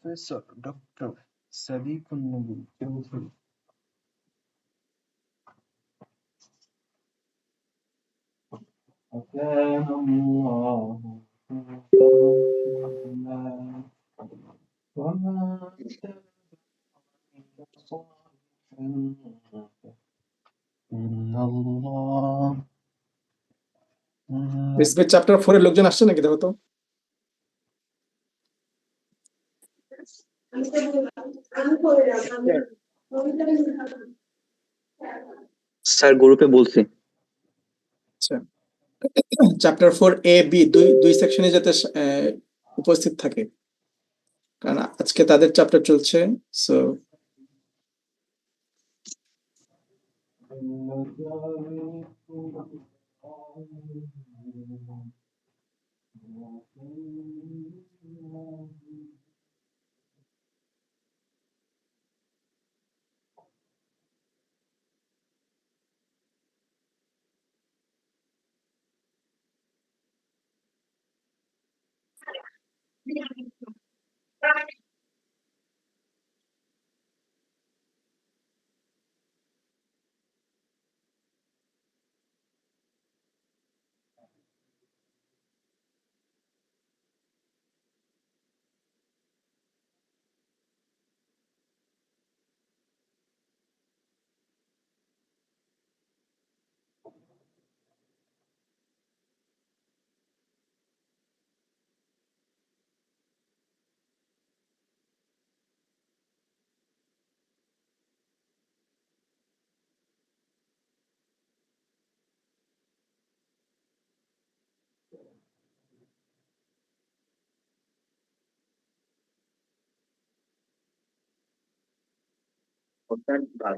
Professor Dr. Sadiqun Nabi Chowdhury. وكان الله رحيما وما صالحا إن الله respect chapter 4 এর লোকজন আসছে নাকি দেখো তো স্যার গ্রুপে বলছি। আচ্ছা চ্যাপ্টার 4 এ বি দুই সেকশনে যাতে উপস্থিত থাকে কারণ আজকে তাদের চ্যাপ্টার চলছে সো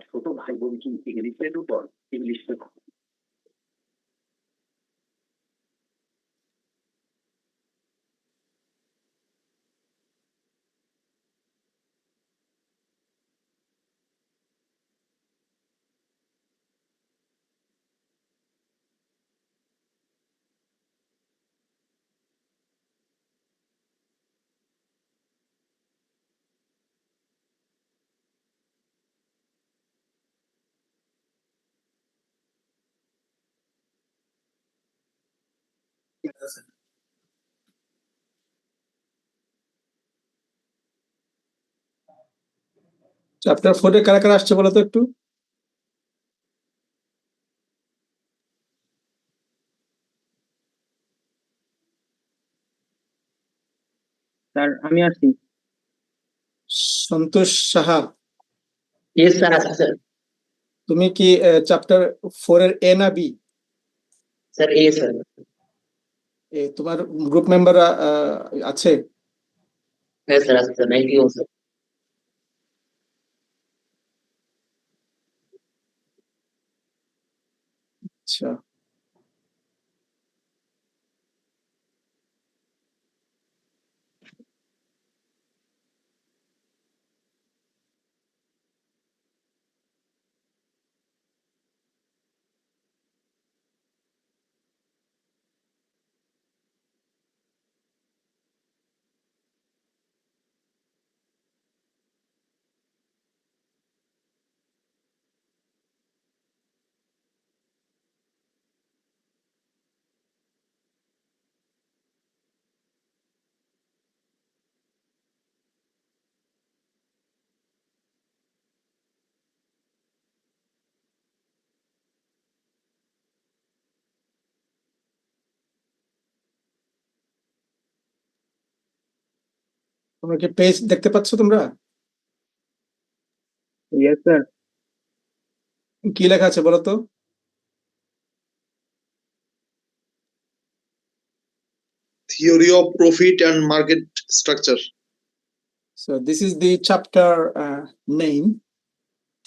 ছোট ভাই বোন কি ইংলিশের উপর ইংলিশ চ্যাপ্টার 4 এ কারা কারা আসছে বলো তো একটু স্যার আমি আসছি। সন্তোষ সাহা ইয়েস স্যার আছে স্যার। তুমি কি চ্যাপ্টার 4 এর এ না বি স্যার এ স্যার। তোমার গ্রুপ মেম্বার আছে হ্যাঁ স্যার আছে স্যার 91 স্যার। আচ্ছা তোমরা কি পেজ দেখতে পাচ্ছ তোমরা ইয়েস স্যার। কি লেখা আছে বলো তো Theory of profit and market structure. So this is the chapter name,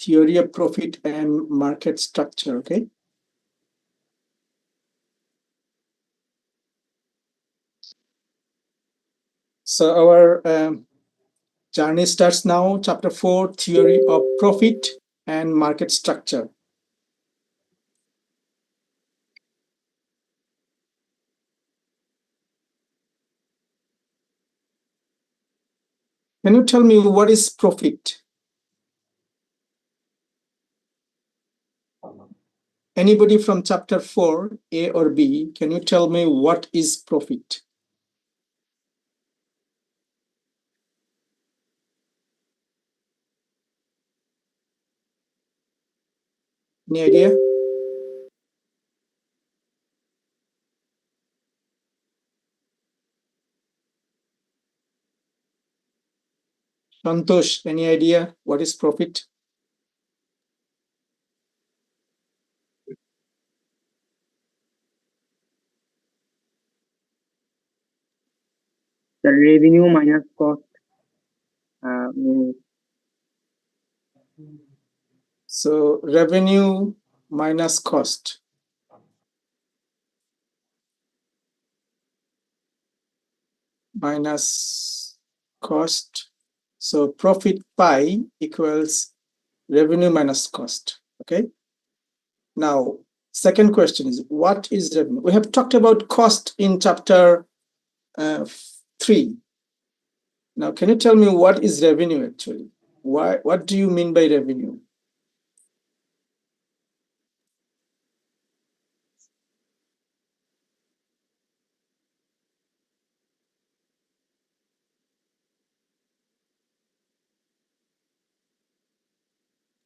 Theory of Profit and Market Structure, okay? So our journey starts now, chapter 4, Theory of Profit and Market Structure. Can you tell me what is profit? Anybody from chapter 4, A or B, can you tell me what is profit? Any idea? Santosh, any idea what is profit? The revenue minus cost. Means So revenue minus cost. Minus cost. So profit pi equals revenue minus cost. Okay. Now, second question is, what is revenue? We have talked about cost in chapter 3. Now, can you tell me what is revenue actually? What do you mean by revenue?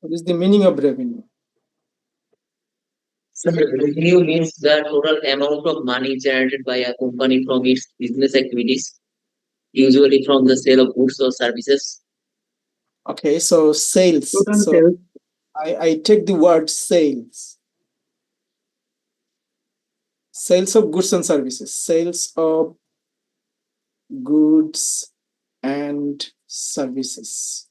What is the meaning of revenue? So revenue means the total amount of money generated by a company from its business activities, usually from the sale of goods or services. Okay, so sales. total So sales. I take the word sales. Sales of goods and services. Sales of goods and services.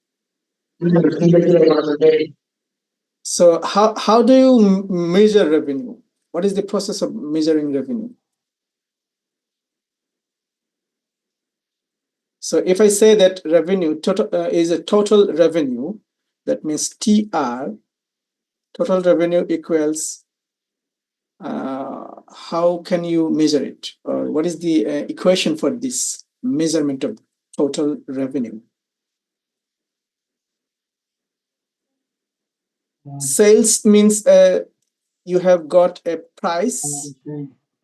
So how do you measure revenue? What is the process of measuring revenue? So if I say that revenue total is a total revenue, that means TR, total revenue equals, how can you measure it? Or what is the equation for this measurement of total revenue? Sales means you have got a price,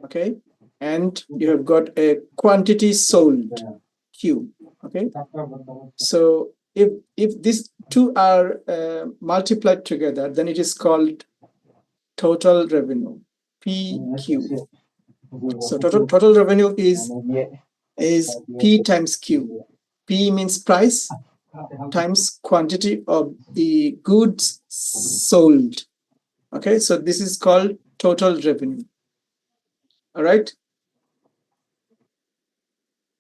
okay, and you have got a quantity sold, Q, okay. So if these two are multiplied together, then it is called total revenue, PQ. So total revenue is P times Q. P means price times quantity of the goods sold. Okay, so this is called total revenue. All right.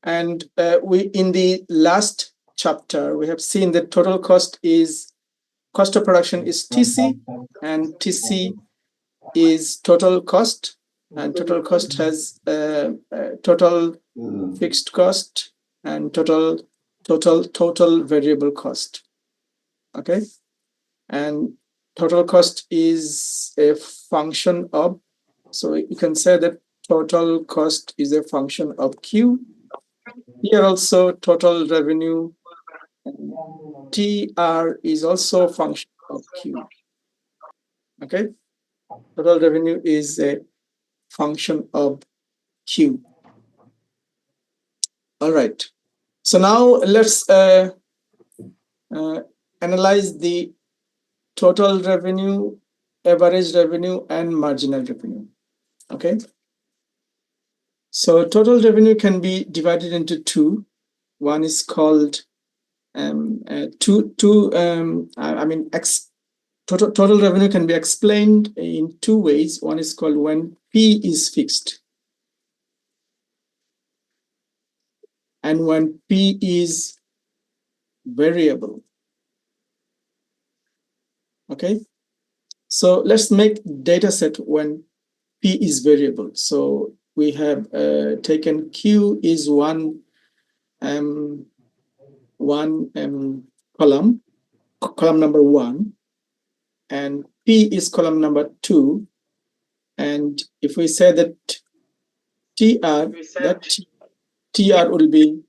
And we in the last chapter we have seen that total cost of production is TC, and TC is total cost, and total cost has total fixed cost and total variable cost. Okay, and total cost is a function of, so you can say that total cost is a function of Q. Here also total revenue, TR is also a function of Q. Okay, total revenue is a function of Q. All right. So now let's analyze the total revenue, average revenue, and marginal revenue. Okay. So total revenue can be divided into two. One is called total revenue can be explained in two ways. One is called when P is fixed, and when P is variable. Okay, so let's make data set when P is variable. So we have taken Q is one column number 1, and P is column number 2. And if we say that TR, that TR will be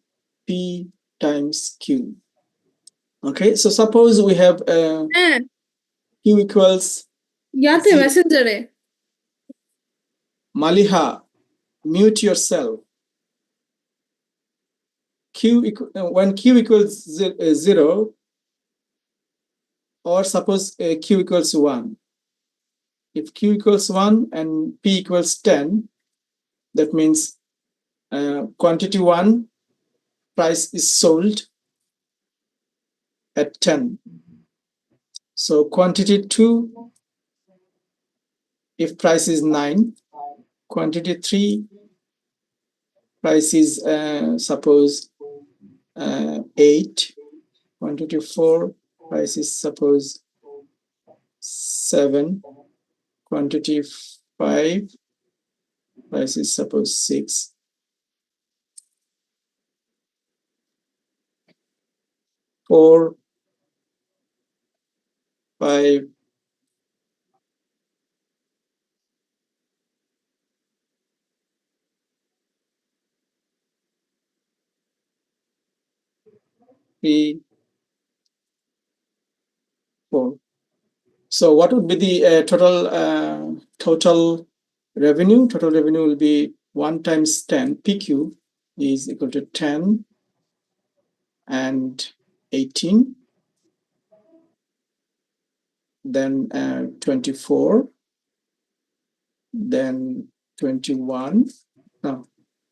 P times Q. Okay, so suppose we have হ্যাঁ Q equals ইয়াতে Zero. মেসেঞ্জারে Maliha, mute yourself. When Q equals 0, or suppose Q equals 1. If Q equals 1 and P equals 10, that means quantity 1 price is sold at 10. So quantity 2, if price is 9, quantity 3, price is suppose 8, quantity 4, price is suppose 7, quantity 5, price is suppose 6. 4, 5, three, 4. So what would be the total revenue? Total revenue will be 1 times 10. PQ is equal to 10 and 18. Then 24. Then 21. No,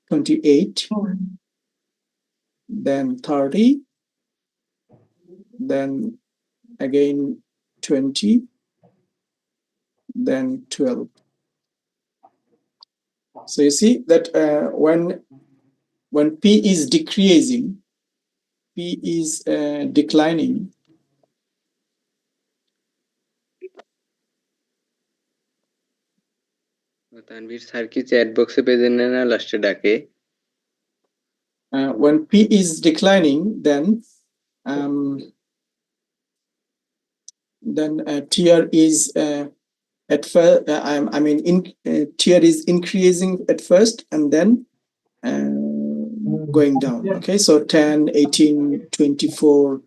28. Then 30. Then again 20. Then 12. So you see that when P is decreasing, P is declining, Tanvir sir কি chat বক্সে পেজে না লাস্টে ডাকে when P is declining, then TR is at first. I mean, TR is increasing at first and then going down. Okay, so 10, 18, 24,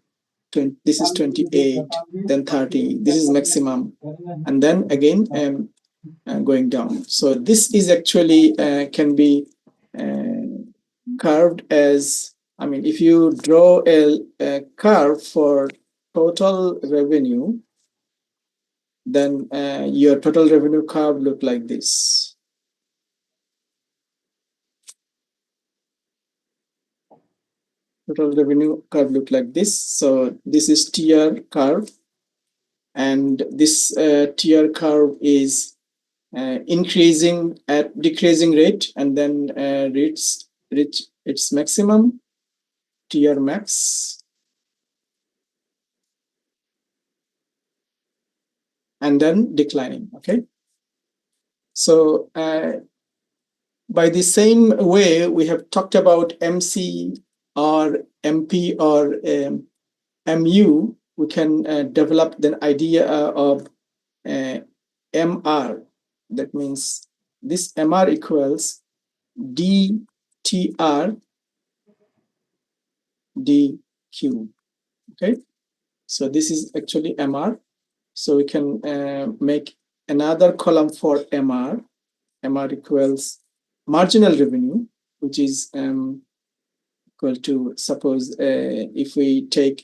20, this is 28, then 30. This is maximum, and then again going down. So this is actually can be curved as, I mean, if you draw a curve for total revenue, then your total revenue curve look like this. Total revenue curve look like this. So this is TR curve, and this TR curve is increasing at decreasing rate, and then reach its maximum, TR max, and then declining. Okay, so by the same way we have talked about MC or MP or MU, we can develop the idea of MR. That means this MR equals DTR DQ. Okay, so this is actually MR. So we can make another column for MR. MR equals marginal revenue, which is equal to, suppose if we take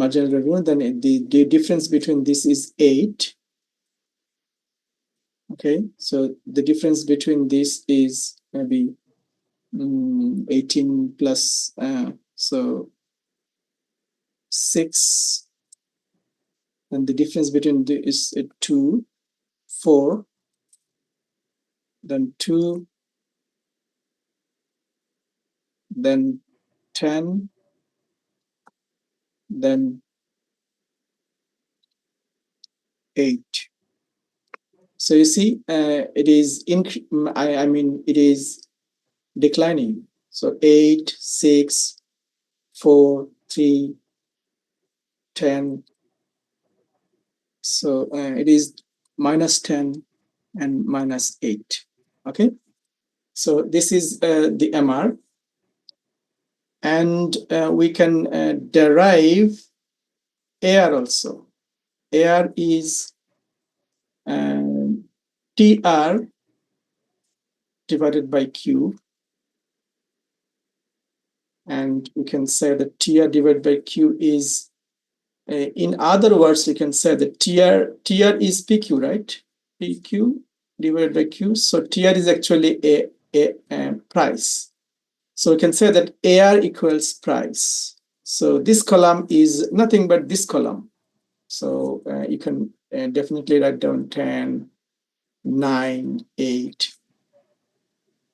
marginal revenue, then the difference between this is 8. Okay, so the difference between this is maybe 18 plus, so 6. And the difference between is 2, 4, then 2, then 10, then 8. So you see, it is I mean, it is declining. So 8, 6, 4, 3, 10. So it is minus 10 and minus 8. Okay, so this is the MR, and we can derive AR also. AR is TR divided by Q. And we can say that TR divided by Q is, in other words, we can say that TR is PQ, right? PQ divided by Q. So TR is actually a price. So we can say that AR equals price. So this column is nothing but this column. So you can definitely write down 10, 9, 8,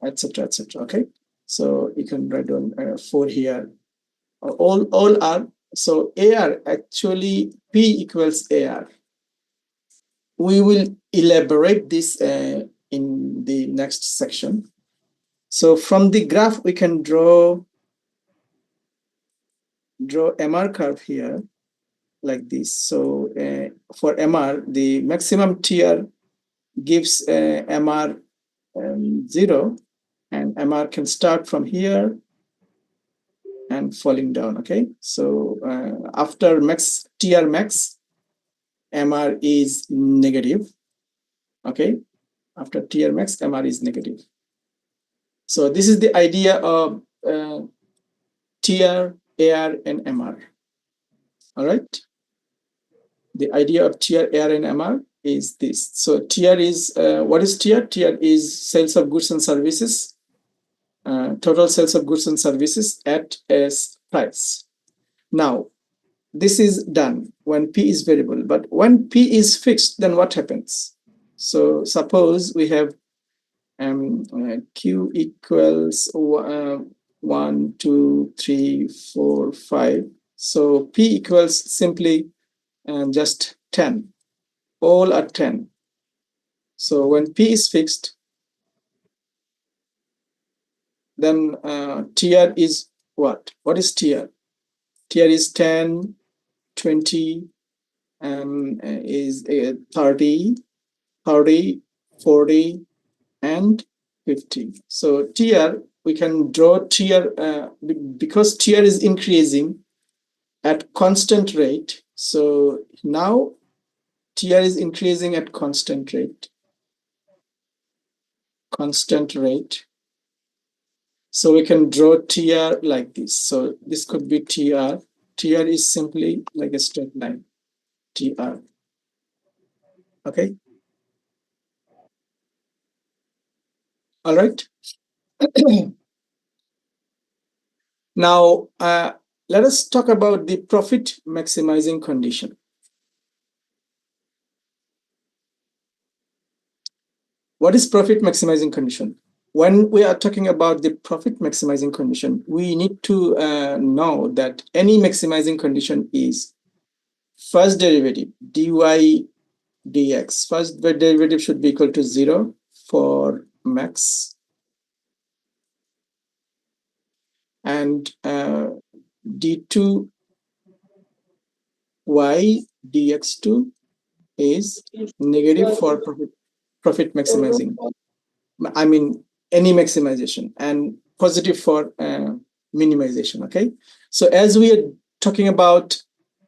etc., etc. Okay. So you can write down 4 here. All are, so AR actually P equals AR. We will elaborate this in the next section. So from the graph we can draw MR curve here like this. So for MR, the maximum TR gives MR 0, and MR can start from here and falling down. Okay, so after max TR max, MR is negative. Okay, after TR max, MR is negative. So this is the idea of TR, AR, and MR. All right. The idea of TR, AR, and MR is this. So TR is, what is TR? TR is sales of goods and services, total sales of goods and services at a price. Now, this is done when P is variable, but when P is fixed, then what happens? So suppose we have Q equals 1, 2, 3, 4, 5. So P equals simply just 10. All are 10. So when P is fixed, then TR is what? What is TR? TR is 10, 20, is 30, 30, 40, and 50. So TR, we can draw TR because TR is increasing at constant rate. So now TR is increasing at constant rate. So we can draw TR like this. So this could be TR. TR is simply like a straight line, TR. Okay. All right. Now, let us talk about the profit maximizing condition. What is profit maximizing condition? When we are talking about the profit maximizing condition, we need to know that any maximizing condition is first derivative, dy dx. First derivative should be equal to 0 for max. And d2y dx2 is negative for profit maximizing. I mean, any maximization, and positive for minimization. Okay. So as we are talking about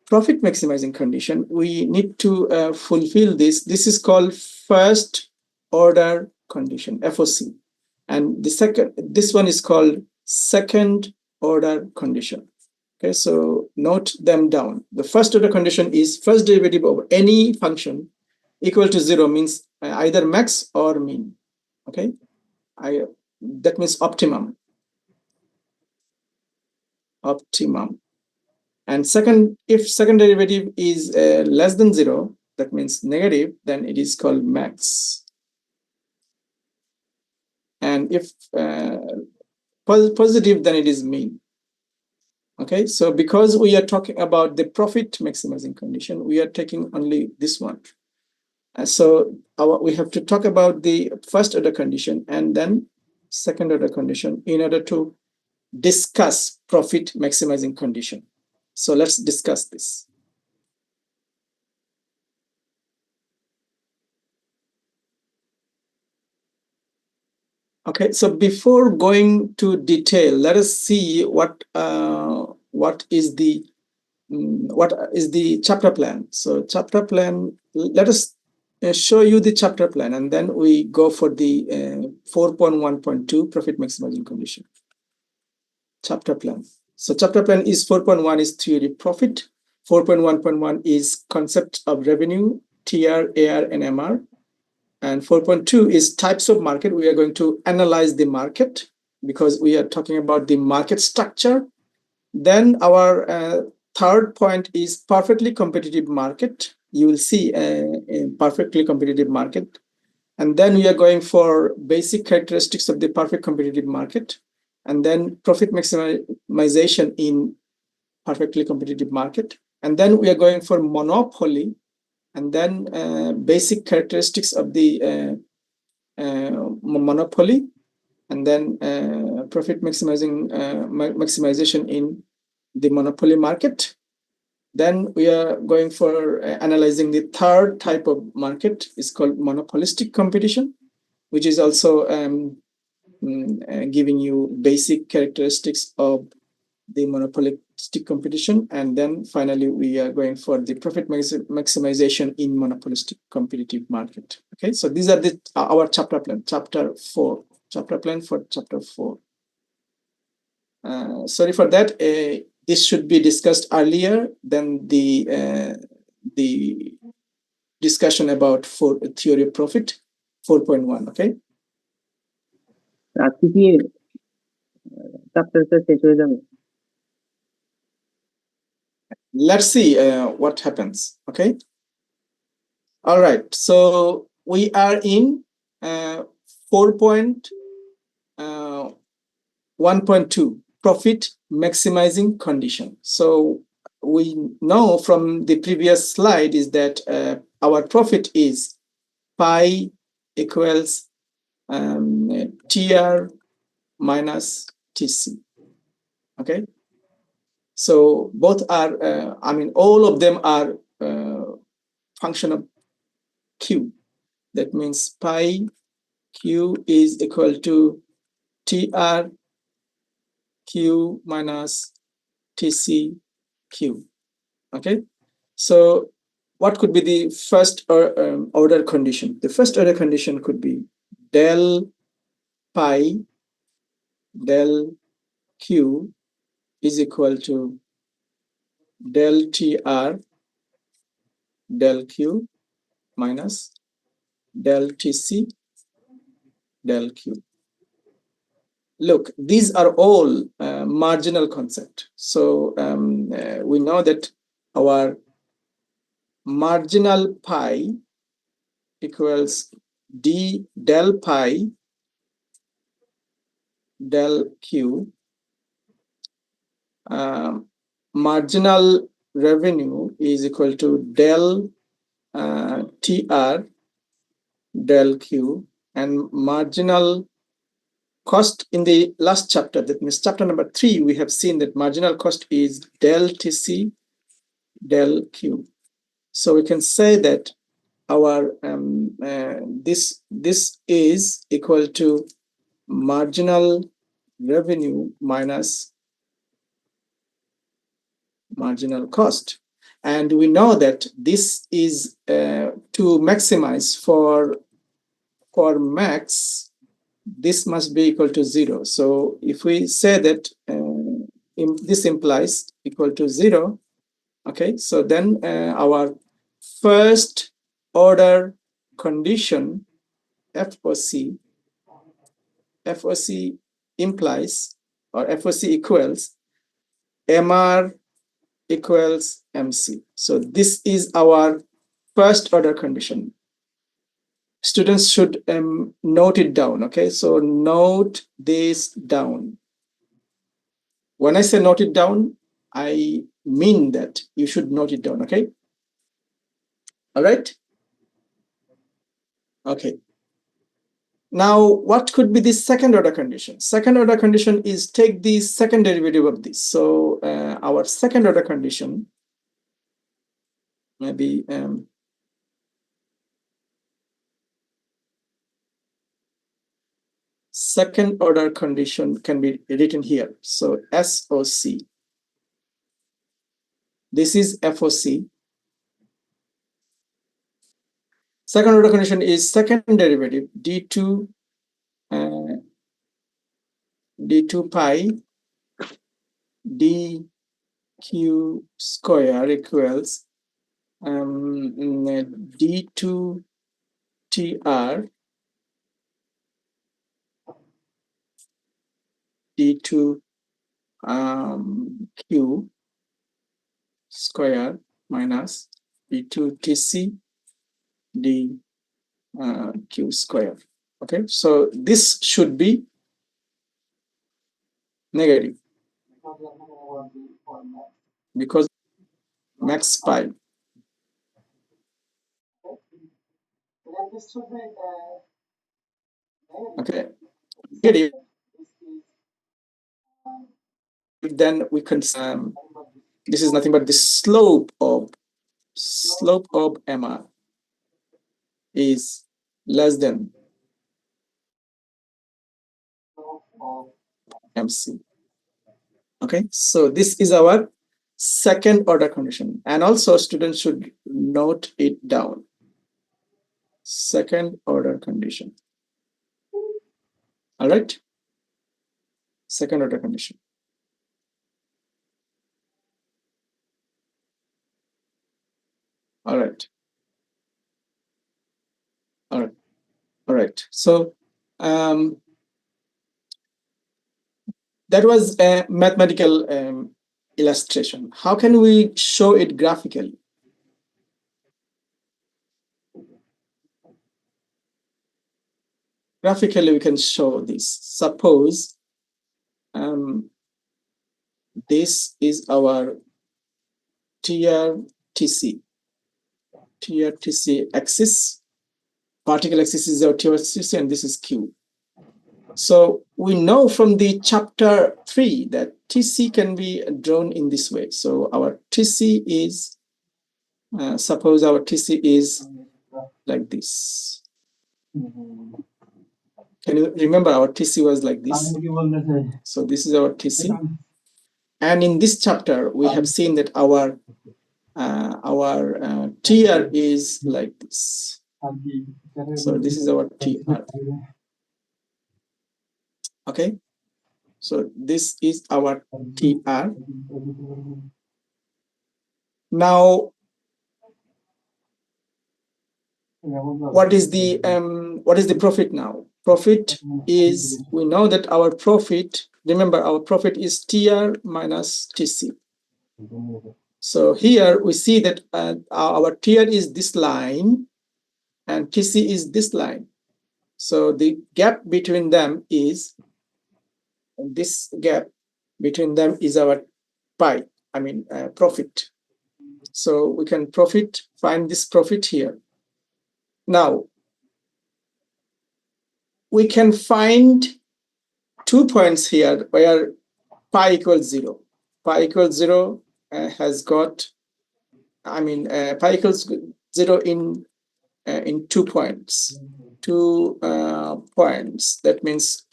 profit maximizing condition, we need to fulfill this. This is called first order condition, FOC. And this one is called second order condition. Okay, so note them down. The first order condition is first derivative of any function equal to 0, means either max or min. Okay, that means optimum. And if second derivative is less than 0, that means negative, then it is called max. And if positive, then it is mean. Okay, so because we are talking about the profit maximizing condition, we are taking only this one. So we have to talk about the first order condition and then second order condition in order to discuss profit maximizing condition. So let's discuss this. Okay, so before going to detail, let us see what is the what is the chapter plan. So chapter plan, let us show you the chapter plan, and then we go for the 4.1.2 profit maximizing condition. Chapter plan. So chapter plan is 4.1 is theory profit, 4.1.1 is concept of revenue, TR, AR, and MR, and 4.2 is types of market. We are going to analyze the market because we are talking about the market structure. Then our third point is perfectly competitive market. You will see a perfectly competitive market. And then we are going for basic characteristics of the perfect competitive market. And then profit maximization in perfectly competitive market. And then we are going for monopoly. And then basic characteristics of the monopoly. And then profit maximization in the monopoly market. Then we are going for analyzing the third type of market. It's called monopolistic competition, which is also giving you basic characteristics of the monopolistic competition. And then finally, we are going for the profit maximization in monopolistic competitive market. Okay, so these are our chapter plan, chapter 4, chapter plan for chapter 4. Sorry for that. This should be discussed earlier than the discussion about theory of profit 4.1. Okay. আজকে কি চ্যাপ্টারটা শেষ হয়ে যাবে? Let's see what happens. Okay. All right. So we are in 4.1.2 profit maximizing condition. So we know from the previous slide is that our profit is pi equals TR minus TC. Okay. So both are, I mean, all of them are function of Q. That means pi Q is equal to TR Q minus TC Q. Okay. So what could be the first order condition? The first order condition could be del pi del Q is equal to del TR del Q minus del TC del Q. Look, these are all marginal concept. So we know that our marginal pi equals d del pi del Q. Marginal revenue is equal to del TR del Q, and marginal cost in the last chapter, that means chapter number 3, we have seen that marginal cost is del TC del Q. So we can say that our this is equal to marginal revenue minus marginal cost. And we know that this is to maximize for max, this must be equal to 0. So if we say that this implies equal to 0, okay, so then our first order condition FOC implies, or FOC equals MR equals MC. So this is our first order condition. Students should note it down. Okay, so note this down. When I say note it down, I mean that you should note it down. Okay. All right. Okay. Now, what could be the second order condition? Second order condition is take the second derivative of this. So our second order condition maybe second order condition can be written here. So SOC. This is FOC. Second order condition is second derivative d2 pi dq square equals d2 tr d2 q square minus d2 tc d q square. Okay, so this should be negative because max pi. Okay, negative. Then we can this is nothing but the slope of MR is less than MC. Okay, so this is our second order condition, and also students should note it down. Second order condition. All right, second order condition. All right. All right. All right. So that was a mathematical illustration. How can we show it graphically? Graphically, we can show this. Suppose this is our TRTC axis. Particle axis is our TRTC, and this is Q. So we know from the chapter 3 that TC can be drawn in this way. So our TC is, suppose our TC is like this. Can you remember our TC was like this? So this is our TC. And in this chapter, we have seen that our TR is like this. So this is our TR. Okay. So this is our TR. Now, what is the profit now? Profit is, we know that our profit, remember our profit is TR minus TC. So here we see that our TR is this line and TC is this line. So the gap between them is, this gap between them is our pi, profit. So we can find this profit here. Now, we can find 2 points here where pi equals 0. Pi equals 0 has got, pi equals 0 in 2 points. 2 points. That means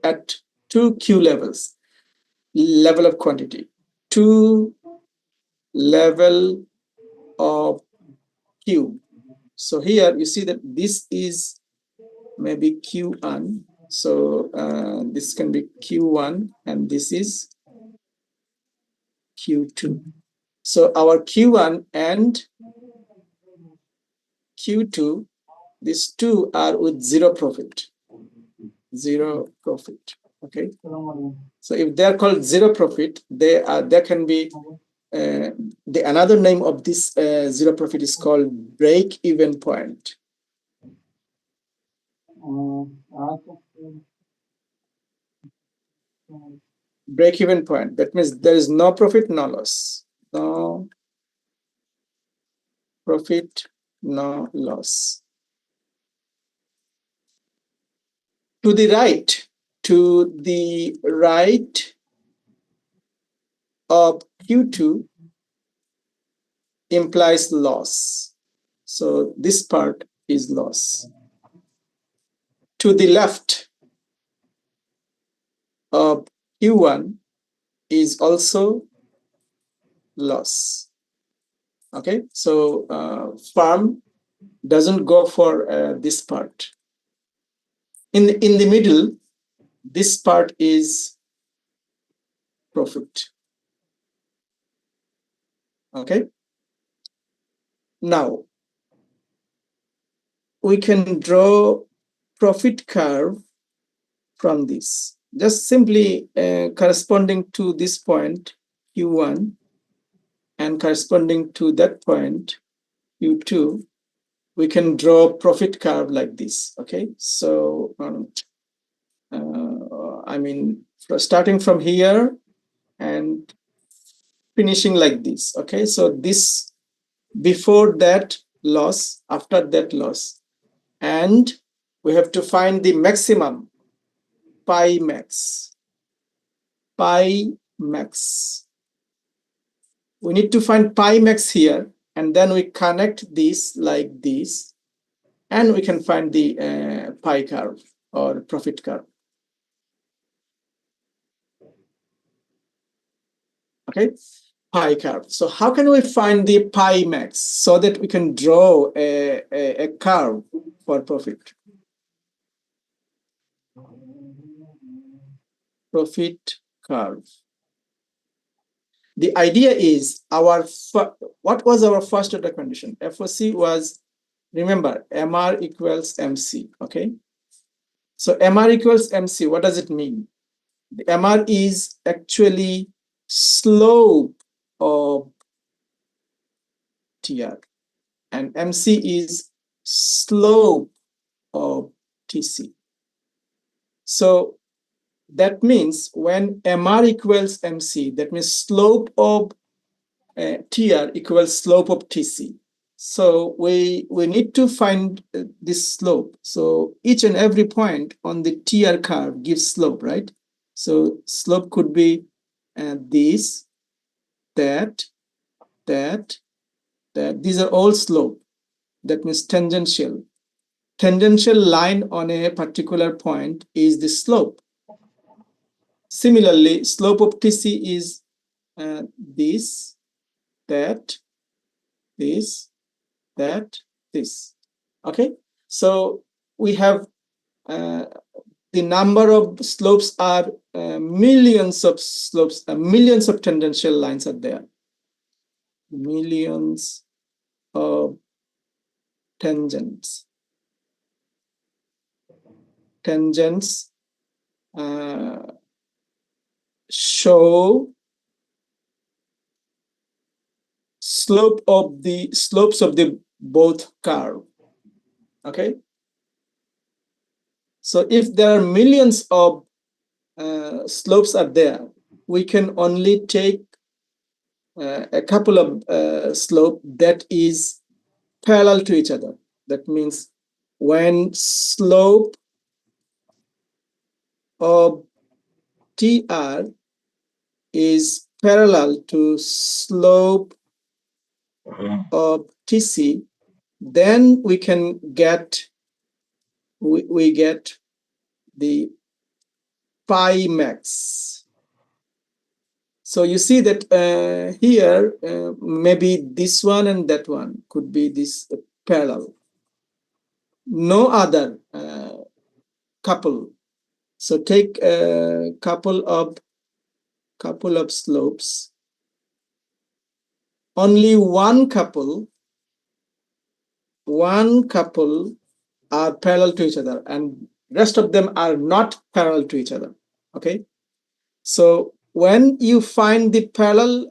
at 2 Q levels, level of quantity. 2 level of Q. So here you see that this is maybe Q1. So this can be Q1 and this is Q2. So our Q1 and Q2, these two are with zero profit. Zero profit. Okay. So if they're called zero profit, there can be another name of this zero profit is called break-even point. Break-even point. That means there is no profit, no loss. No profit, no loss. To the right of Q2 implies loss. So this part is loss. To the left of Q1 is also loss. Okay, so firm doesn't go for this part. In the middle, this part is profit. Okay, now we can draw profit curve from this, just simply corresponding to this point Q1 and corresponding to that point Q2, we can draw profit curve like this. Okay, so I mean, starting from here and finishing like this. Okay, so this before that loss, after that loss, and we have to find the maximum pi max. Pi max. We need to find pi max here, and then we connect this like this, and we can find the pi curve or profit curve. Okay, pi curve. So how can we find the pi max so that we can draw a curve for profit? Profit curve. The idea is what was our first order condition? FOC was, remember, MR equals MC. Okay, so MR equals MC. What does it mean? The MR is actually slope of TR, and MC is slope of TC. So that means when MR equals MC, that means slope of TR equals slope of TC. So we need to find this slope. So each and every point on the TR curve gives slope, right? So slope could be this, that. These are all slope. That means tangential. Tangential line on a particular point is the slope. Similarly, slope of TC is this, that, this, that, this. Okay, so we have the number of slopes are millions of slopes, millions of tangential lines are there. Millions of tangents. Tangents show slopes of the both curve. Okay, so if there are millions of slopes are there, we can only take a couple of slope that is parallel to each other. That means when slope of TR is parallel to slope of TC, then we can get we get the pi max. So you see that here maybe this one and that one could be this parallel. No other couple. So take a couple of slopes. Only one couple are parallel to each other, and rest of them are not parallel to each other. Okay, so when you find the parallel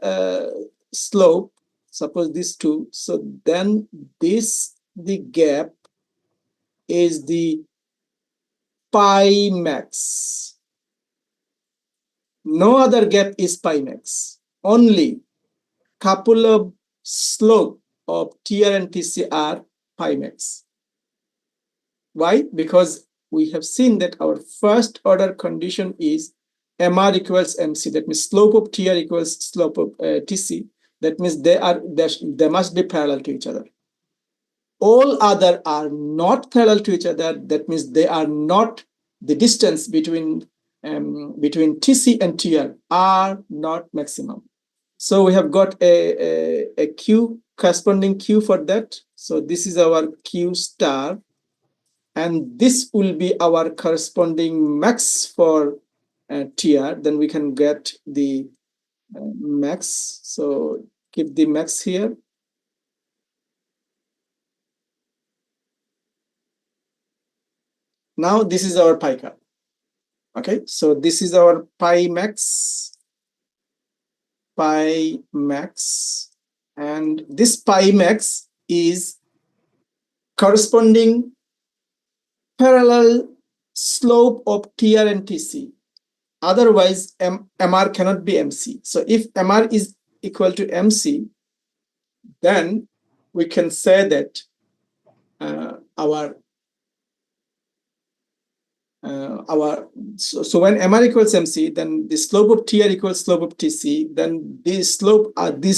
slope, suppose these two, so then the gap is the pi max. No other gap is pi max. Only couple of slope of TR and TC are pi max. Why? Because we have seen that our first order condition is MR equals MC. That means slope of TR equals slope of TC. That means they must be parallel to each other. All other are not parallel to each other. That means they are not, the distance between TC and TR are not maximum. So we have got a Q, corresponding Q for that. So this is our Q star. And this will be our corresponding max for TR. Then we can get the max. So keep the max here. Now this is our pi curve. Okay, so this is our pi max, and this pi max is corresponding parallel slope of TR and TC. Otherwise, MR cannot be MC. So if MR is equal to MC, then we can say that so when MR equals MC, then the slope of TR equals slope of TC. Then these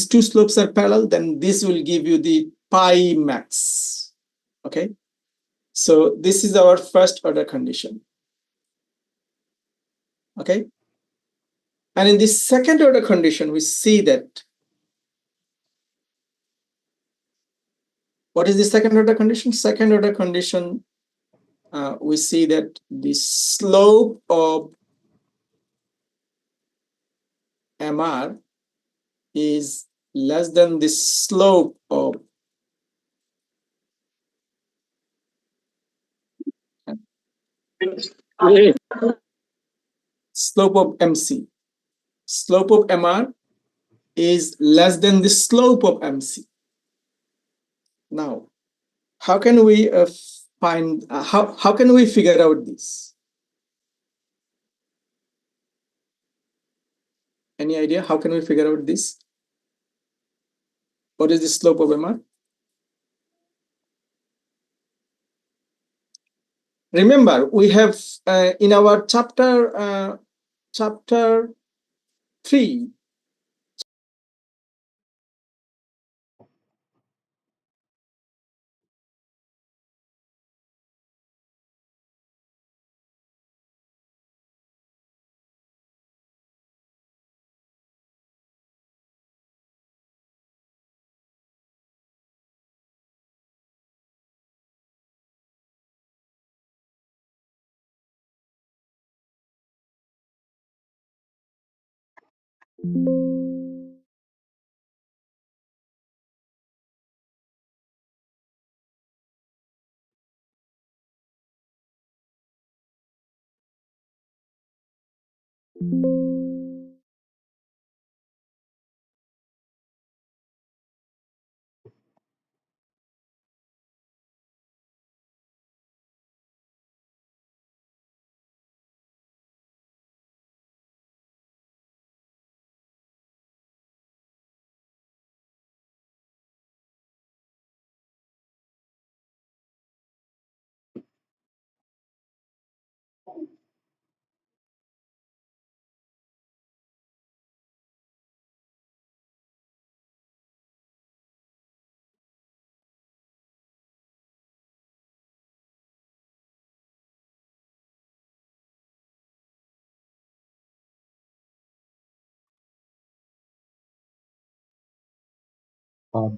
two slopes are parallel. Then this will give you the pi max. Okay, so this is our first order condition. Okay, and in the second order condition, we see that. What is the second order condition? Second order condition, we see that the slope of MR is less than the slope of MC. Slope of MR is less than the slope of MC. Now, how can we find, how can we figure out this? Any idea? How can we figure out this? What is the slope of MR? Remember, we have in our chapter 3,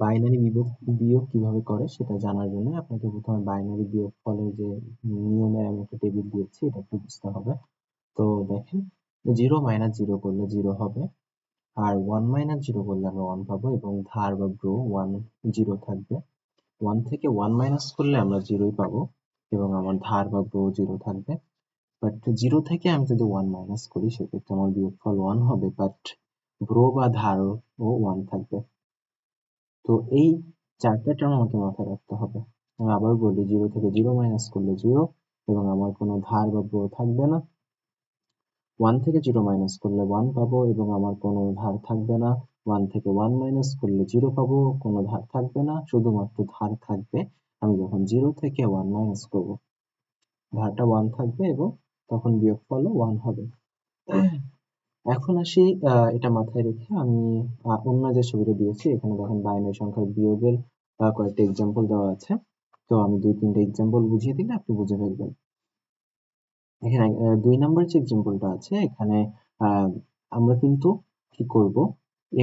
binary বিয়োগ কিভাবে করে সেটা জানার জন্য আপনাকে প্রথমে binary বিয়োগফলের যে নিয়মে আমি একটা টেবিল দিয়েছি এটা একটু বুঝতে হবে। তো দেখেন 0 মাইনাস 0 করলে 0 হবে, আর 1 মাইনাস 0 করলে আমরা 1 পাবো এবং ধার বা ব্রো 1 0 থাকবে। 1 থেকে 1 মাইনাস করলে আমরা 0ই পাবো এবং আমার ধার বা ব্রো 0 থাকবে। বাট 0 থেকে আমি যদি 1 মাইনাস করি সেক্ষেত্রে আমার বিয়োগফল 1 হবে, বাট ব্রো বা ধারও 1 থাকবে। তো এই চারটা টার্ম আমাকে মাথায় রাখতে হবে। আমি আবার বলি 0 থেকে 0 মাইনাস করলে 0 এবং আমার কোনো ধার বা ব্রো থাকবে না। 1 থেকে 0 মাইনাস করলে 1 পাবো এবং আমার কোনো ধার থাকবে না। 1 থেকে 1 মাইনাস করলে 0 পাবো, কোনো ধার থাকবে না, শুধুমাত্র ধার থাকবে আমি যখন 0 থেকে 1 মাইনাস করব। ধারটা 1 থাকবে এবং তখন বিয়োগফলও 1 হবে। এখন আসি এটা মাথায় রেখে আমি অন্য যে ছবিটা দিয়েছি এখানে দেখেন বাইনারি সংখ্যার বিয়োগের কয়েকটা এক্সাম্পল দেওয়া আছে। তো আমি 2-3টা এক্সাম্পল বুঝিয়ে দিলে আপনি বুঝে ফেলবেন। এখানে 2 নাম্বার যে এক্সাম্পলটা আছে এখানে আমরা কিন্তু কি করব,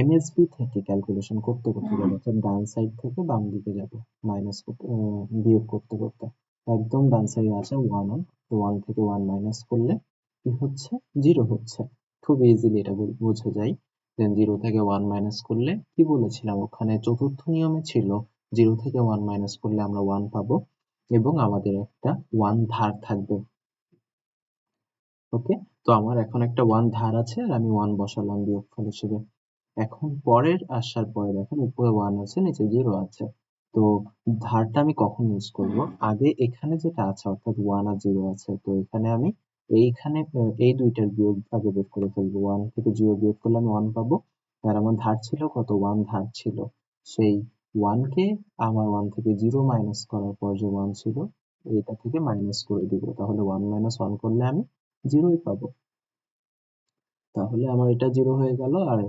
এমএসবি থেকে ক্যালকুলেশন করতে করতে যাবো, অর্থাৎ ডান সাইড থেকে বাম দিকে যাবো, বিয়োগ করতে করতে একদম ডান সাইডে আছে 1 অন, তো 1 থেকে 1 মাইনাস করলে কি হচ্ছে, 0 হচ্ছে। খুব ইজিলি এটা বোঝা যায়। দেন 0 থেকে 1 মাইনাস করলে কি বলেছিলাম, ওখানে চতুর্থ নিয়মে ছিল 0 থেকে 1 মাইনাস করলে আমরা 1 পাবো এবং আমাদের একটা 1 ধার থাকবে। ওকে, তো আমার এখন একটা 1 ধার আছে আর আমি 1 বসালাম বিয়োগফল হিসেবে। এখন পরের আসার পরে দেখেন উপরে 1 আছে, নিচে 0 আছে। তো ধারটা আমি কখন ইউজ করব, আগে এখানে যেটা আছে অর্থাৎ 1 আর 0 আছে, তো এখানে আমি এইখানে এই দুইটার বিয়োগ আগে বের করে ফেলবো। 1 থেকে 0 বিয়োগ করলে আমি 1 পাবো, আর আমার ধার ছিল কত, 1 ধার ছিল। সেই 1 কে আমার 1 থেকে 0 মাইনাস করার পর যে 1 ছিল এটা থেকে মাইনাস করে দিব, তাহলে 1 মাইনাস 1 করলে আমি 0ই পাবো। তাহলে আমার এটা 0 হয়ে গেল, আর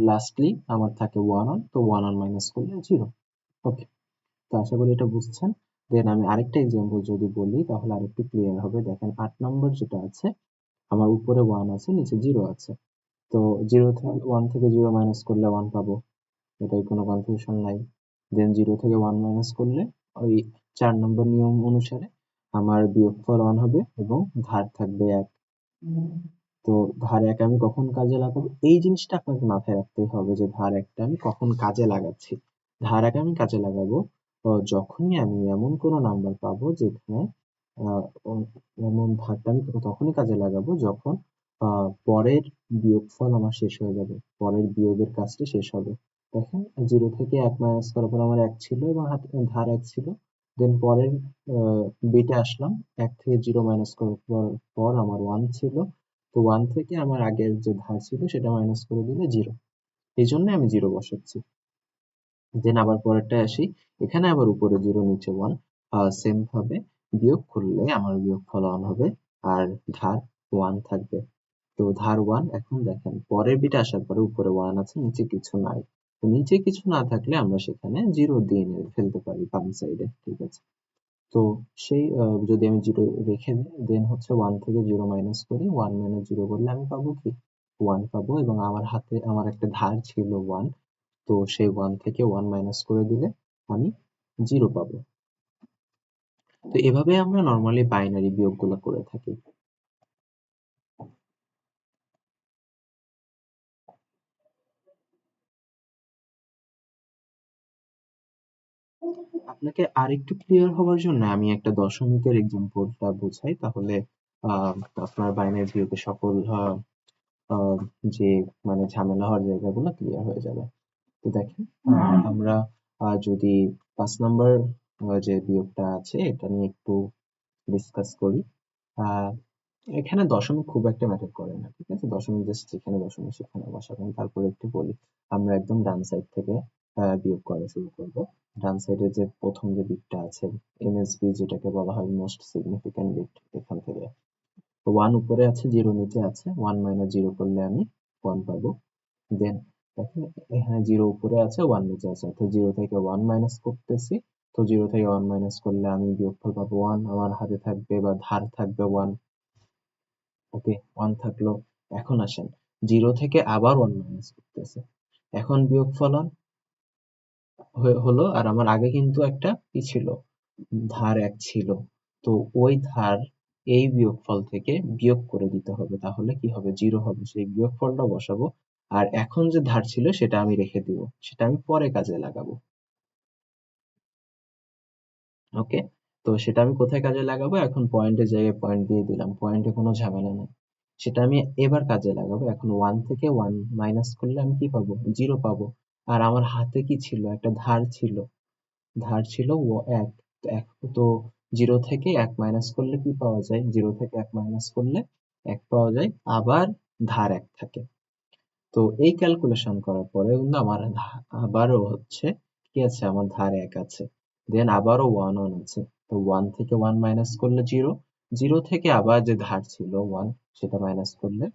লাস্টলি আমার থাকে 1 অন, তো 1 অন মাইনাস করলে 0। ওকে, তো আশা করি এটা বুঝছেন। দেন আমি আরেকটা এক্সাম্পল যদি বলি তাহলে আরেকটু ক্লিয়ার হবে। দেখেন 8 নম্বর যেটা আছে, আমার উপরে 1 আছে, নিচে 0 আছে। তো 0 থেকে 1 থেকে 0 মাইনাস করলে 1 পাবো, এটাই কোনো কনফিউশন নাই। দেন 0 থেকে 1 মাইনাস করলে ওই 4 নম্বর নিয়ম অনুসারে আমার বিয়োগফল 1 হবে এবং ধার থাকবে 1। তো ধার 1 আমি কখন কাজে লাগাবো, এই জিনিসটা আপনাকে মাথায় রাখতে হবে যে ধার 1টা আমি কখন কাজে লাগাচ্ছি। ধার 1 আমি কাজে লাগাবো যখনই আমি এমন কোনো নাম্বার পাবো যেখানে এমন ধারটা আমি তখনই কাজে লাগাবো যখন পরের বিয়োগফল আমার শেষ হয়ে যাবে, পরের বিয়োগের কাজটা শেষ হবে। দেখেন 0 থেকে 1 মাইনাস করার পর আমার 1 ছিল এবং ধার 1 ছিল। দেন পরের বিটে আসলাম, 1 থেকে 0 মাইনাস করার পর আমার 1 ছিল। তো 1 থেকে আমার আগের যে ধার ছিল সেটা মাইনাস করে দিলে 0, এই জন্য আমি 0 বসাচ্ছি। দেন আবার পরেরটায় আসি, এখানে আবার উপরে 0 নিচে 1, সেম ভাবে বিয়োগ করলে আমার বিয়োগফল 1 হবে আর ধার 1 থাকবে। তো ধার 1, এখন দেখেন পরের বিটা আসার পরে উপরে 1 আছে, নিচে কিছু নাই। তো নিচে কিছু না থাকলে আমরা সেখানে 0 দিয়ে ফেলতে পারি বাম সাইডে, ঠিক আছে। তো সেই যদি আমি 0 রেখে দিই, দেন হচ্ছে 1 থেকে 0 মাইনাস করি, 1 মাইনাস 0 করলে আমি পাবো কি, 1 পাবো এবং আমার হাতে আমার একটা ধার ছিল 1, তো সেই 1 থেকে 1 মাইনাস করে দিলে আমি 0 পাবো। তো এভাবে আমরা নরমালি বাইনারি বিয়োগগুলো করে থাকি। আপনাকে আরেকটু ক্লিয়ার হওয়ার জন্য আমি একটা দশমিকের এক্সাম্পলটা বোঝাই, তাহলে আপনার বাইনারি বিয়োগের সকল যে মানে ঝামেলা হওয়ার জায়গাগুলো ক্লিয়ার হয়ে যাবে। তো দেখেন আমরা যদি 5 নাম্বার যে বিয়োগটা আছে এটা নিয়ে একটু ডিসকাস করি। এখানে দশমিক খুব একটা ম্যাটার করে না, ঠিক আছে, দশমিক জাস্ট যেখানে দশমিক সেখানে বসাবেন। তারপরে একটু বলি, আমরা একদম ডান সাইড থেকে বিয়োগ করা শুরু করব। ডান সাইডে যে প্রথম যে বিটটা আছে এমএসবি, যেটাকে বলা হয় মোস্ট সিগনিফিক্যান্ট বিট, এখান থেকে 1 উপরে আছে, 0 নিচে আছে, 1 মাইনাস 0 করলে আমি 1 পাবো। দেন দেখেন এখানে 0 উপরে আছে, 1 নিচে আছে, অর্থাৎ 0 থেকে 1 মাইনাস করতেছি। তো 0 থেকে 1 মাইনাস করলে আমি বিয়োগফল পাবো 1, আমার হাতে থাকবে বা ধার থাকবে 1। ওকে, 1 থাকলো। এখন আসেন 0 থেকে আবার 1 মাইনাস করতেছে, এখন বিয়োগফল 1 হলো, আর আমার আগে কিন্তু একটা কি ছিল, ধার 1 ছিল। তো ওই ধার এই বিয়োগফল থেকে বিয়োগ করে দিতে হবে, তাহলে কি হবে, 0 হবে। সেই বিয়োগফলটা বসাবো, আর এখন যে ধার ছিল সেটা আমি রেখে দিব, সেটা আমি পরে কাজে লাগাবো। ওকে, তো সেটা আমি কোথায় কাজে লাগাবো, এখন পয়েন্টের জায়গায় পয়েন্ট দিয়ে দিলাম, পয়েন্টে কোনো ঝামেলা নেই। সেটা আমি এবার কাজে লাগাবো। এখন 1 থেকে 1 মাইনাস করলে আমি কি পাবো, 0 পাবো। আর আমার হাতে কি ছিল, একটা ধার ছিল, ধার ছিল 1। তো 0 থেকে 1 মাইনাস করলে কি পাওয়া যায়, 0 থেকে 1 মাইনাস করলে 1 পাওয়া যায়, আবার ধার 1 থাকে। তো এই ক্যালকুলেশন করার পরে কিন্তু আমার আবারও হচ্ছে কি আছে, আমার ধার 1 আছে, দেন আবারও 1 আছে। তো 1 থেকে 1 মাইনাস করলে 0, 0 থেকে আবার যে ধার ছিল 1 সেটা মাইনাস করলে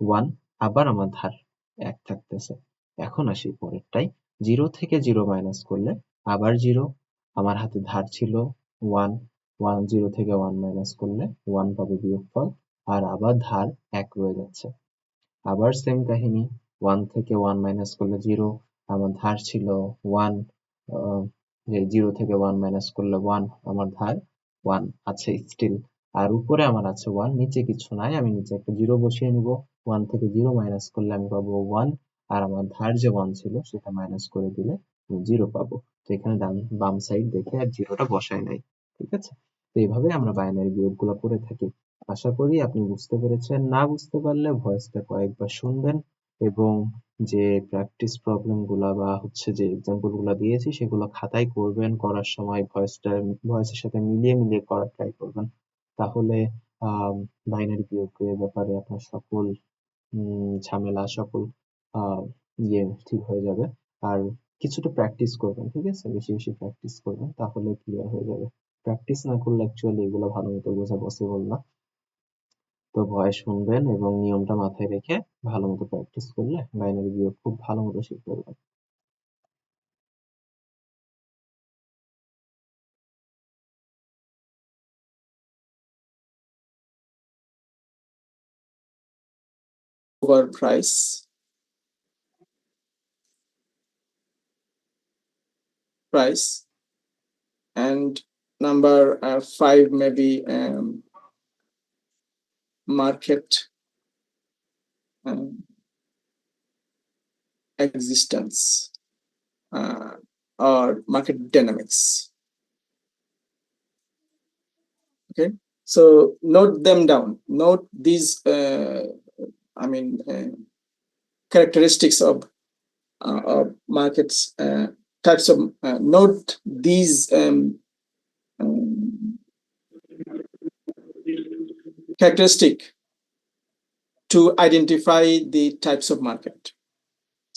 1, আবার আমার ধার 1 থাকতেছে। এখন আসি পরেরটাই, 0 থেকে 0 মাইনাস করলে আবার 0, আমার হাতে ধার ছিল 1, 0 থেকে 1 মাইনাস করলে 1 পাবো বিয়োগফল, আর আবার ধার 1 রয়ে যাচ্ছে। আবার সেম কাহিনী, 1 থেকে 1 মাইনাস করলে 0, আমার ধার ছিল 1, যে 0 থেকে 1 মাইনাস করলে 1, আমার ধার 1 আছে স্টিল। আর উপরে আমার আছে 1, নিচে কিছু নাই, আমি নিচে একটা 0 বসিয়ে নিব। 1 থেকে 0 মাইনাস করলে আমি পাবো 1, আর আমার ধার যে 1 ছিল সেটা মাইনাস করে দিলে আমি 0 পাবো। তো এখানে বাম সাইড দেখে আর 0টা বসাই নাই, ঠিক আছে? তো এইভাবে আমরা বাইনারি বিয়োগগুলো করে থাকি। আশা করি আপনি বুঝতে পেরেছেন। না বুঝতে পারলে ভয়েসটা কয়েকবার শুনবেন এবং যে প্র্যাকটিস প্রবলেম গুলা বা হচ্ছে যে এক্সাম্পল গুলা দিয়েছি সেগুলো খাতায় করবেন, করার সময় ভয়েসের সাথে মিলিয়ে করার ট্রাই করবেন। তাহলে বাইনারি বিয়োগের ব্যাপারে আপনার সকল ঝামেলা, সকল ঠিক হয়ে যাবে। আর কিছুটা প্র্যাকটিস করবেন, ঠিক আছে? বেশি বেশি প্র্যাকটিস করবেন, তাহলে ক্লিয়ার হয়ে যাবে। প্র্যাকটিস না করলে অ্যাকচুয়ালি এগুলো ভালো মতো বোঝা পসিবল না। তো ভয়েস শুনবেন এবং নিয়মটা মাথায় রেখে ভালো মতো প্র্যাকটিস করলে বাইনারি বিয়োগ খুব ভালো মতো শিখতে পারবেন। Over price, and number 5 maybe market existence or market dynamics. Okay, so note them down. Note these characteristics of markets, types of note these characteristic to identify the types of market.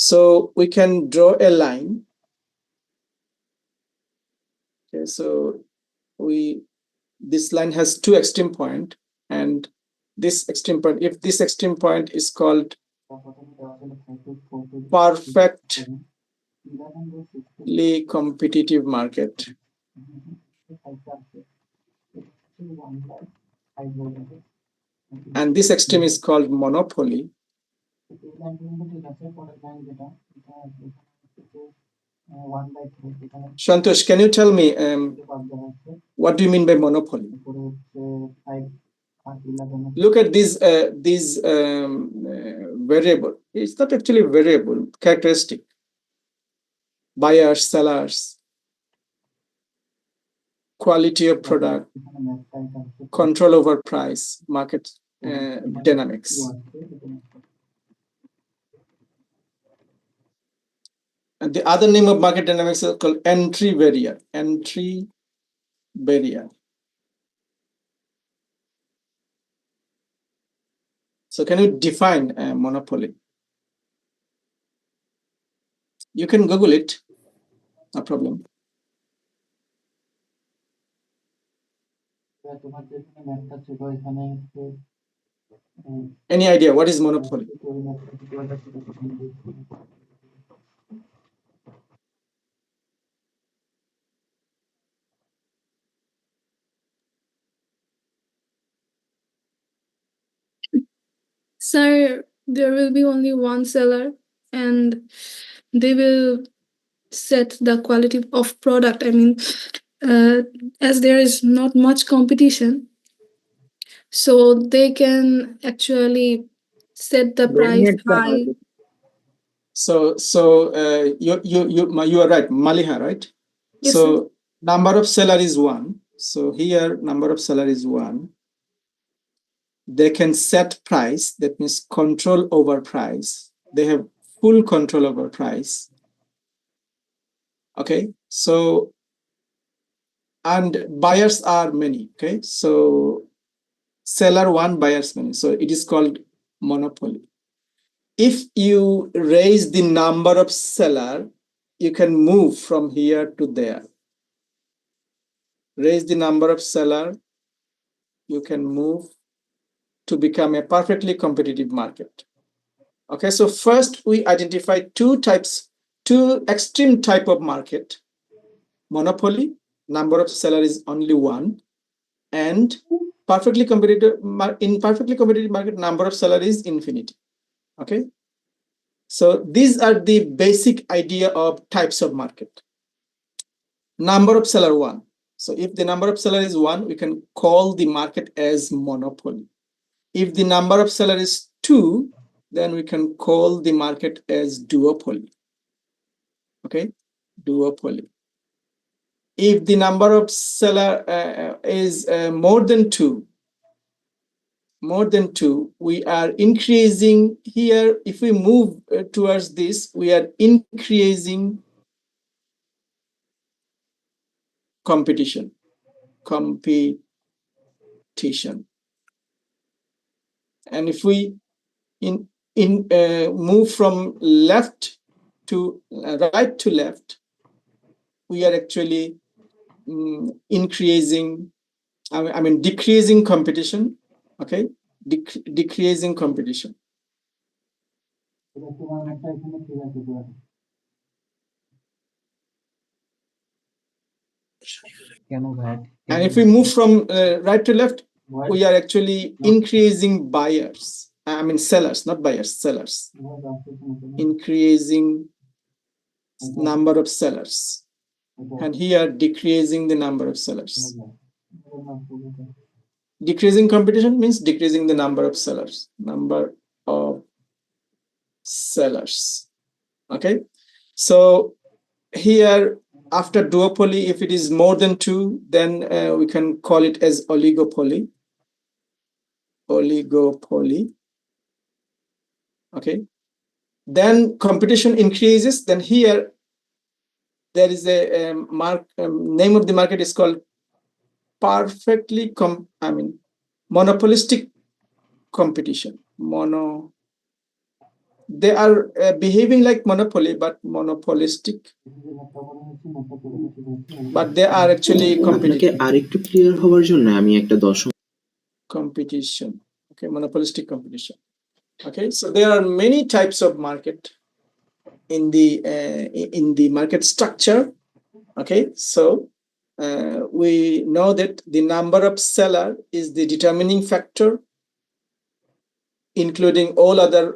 So we can draw a line. Okay, so this line has two extreme point, and this extreme point, if this extreme point is called perfectly competitive market, and this extreme is called monopoly. Shantosh, can you tell me what do you mean by monopoly? Look at this variable. It's not actually variable, characteristic. Buyers, sellers, quality of product, control over price, market dynamics. And the other name of market dynamics is called entry barrier. Entry barrier. So can you define a monopoly? You can Google it, no problem. Any idea what is monopoly? Sir, there will be only one seller and they will set the quality of product. I mean, as there is not much competition, so they can actually set the price Dominate the high. market. So you are right, Maliha, right? Yes, so sir. number of seller is 1. So here number of seller is 1. They can set price, that means control over price. They have full control over price. Okay, so and buyers are many. Okay, so seller 1, buyers many. So it is called monopoly. If you raise the number of seller, you can move from here to there. Raise the number of seller, you can move to become a perfectly competitive market. Okay, so first we identify two extreme type of market: monopoly, number of seller is only 1, and perfectly competitive. In perfectly competitive market, number of seller is infinity. Okay, So these are the basic idea of types of market. Number of seller 1. So if the number of seller is 1, we can call the market as monopoly. If the number of seller is 2, then we can call the market as duopoly. Okay, duopoly. If the number of seller is more than 2, we are increasing here. If we move towards this, we are increasing competition. And if we move from left to right to left, we are actually increasing, I mean decreasing competition. Okay, decreasing competition. And if we move from right to left, we are actually increasing buyers. I mean sellers, not buyers, sellers. Increasing number of sellers. And here decreasing the number of sellers. Decreasing competition means decreasing the number of sellers. Okay, so here after duopoly, if it is more than 2, then we can call it as oligopoly. Okay, then competition increases. Then here there is a name of the market is called perfectly monopolistic competition. They are behaving like monopoly, but monopolistic. But they are actually competitive. Competition. Okay, monopolistic competition. Okay, so there are many types of market in the market structure. Okay, so we know that the number of seller is the determining factor, including all other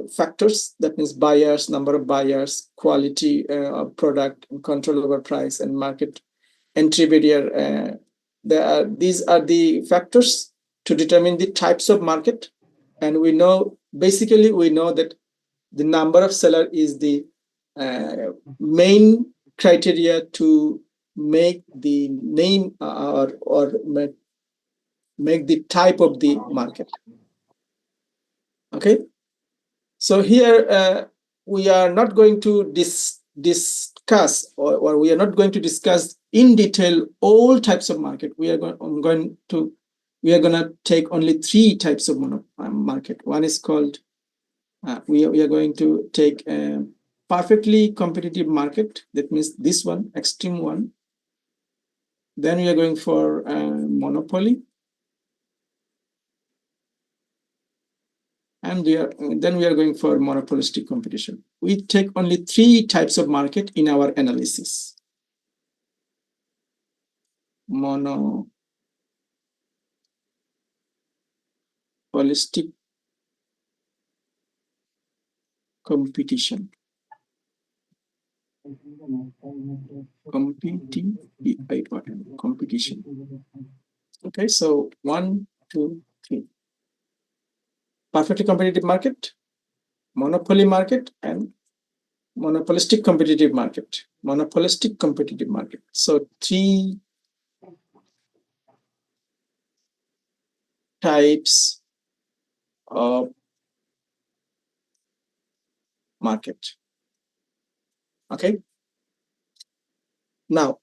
factors. That means buyers, number of buyers, quality of product, and control over price, and market entry barrier. These are the factors to determine the types of market. And we know, basically, we know that the number of seller is the main criteria to make the name or make the type of the market. Okay, so here we are not going to discuss or we are not going to discuss in detail all types of market. We are going to take only 3 types of market. One is called we are going to take a perfectly competitive market. That means this one, extreme one. Then we are going for monopoly. And then we are going for monopolistic competition. We take only 3 types of market in our analysis. Monopolistic competition. Competition. Okay, so 1, 2, 3. Perfectly competitive market, monopoly market, and monopolistic competitive market. Monopolistic competitive market. So 3 types of market. Okay. Now,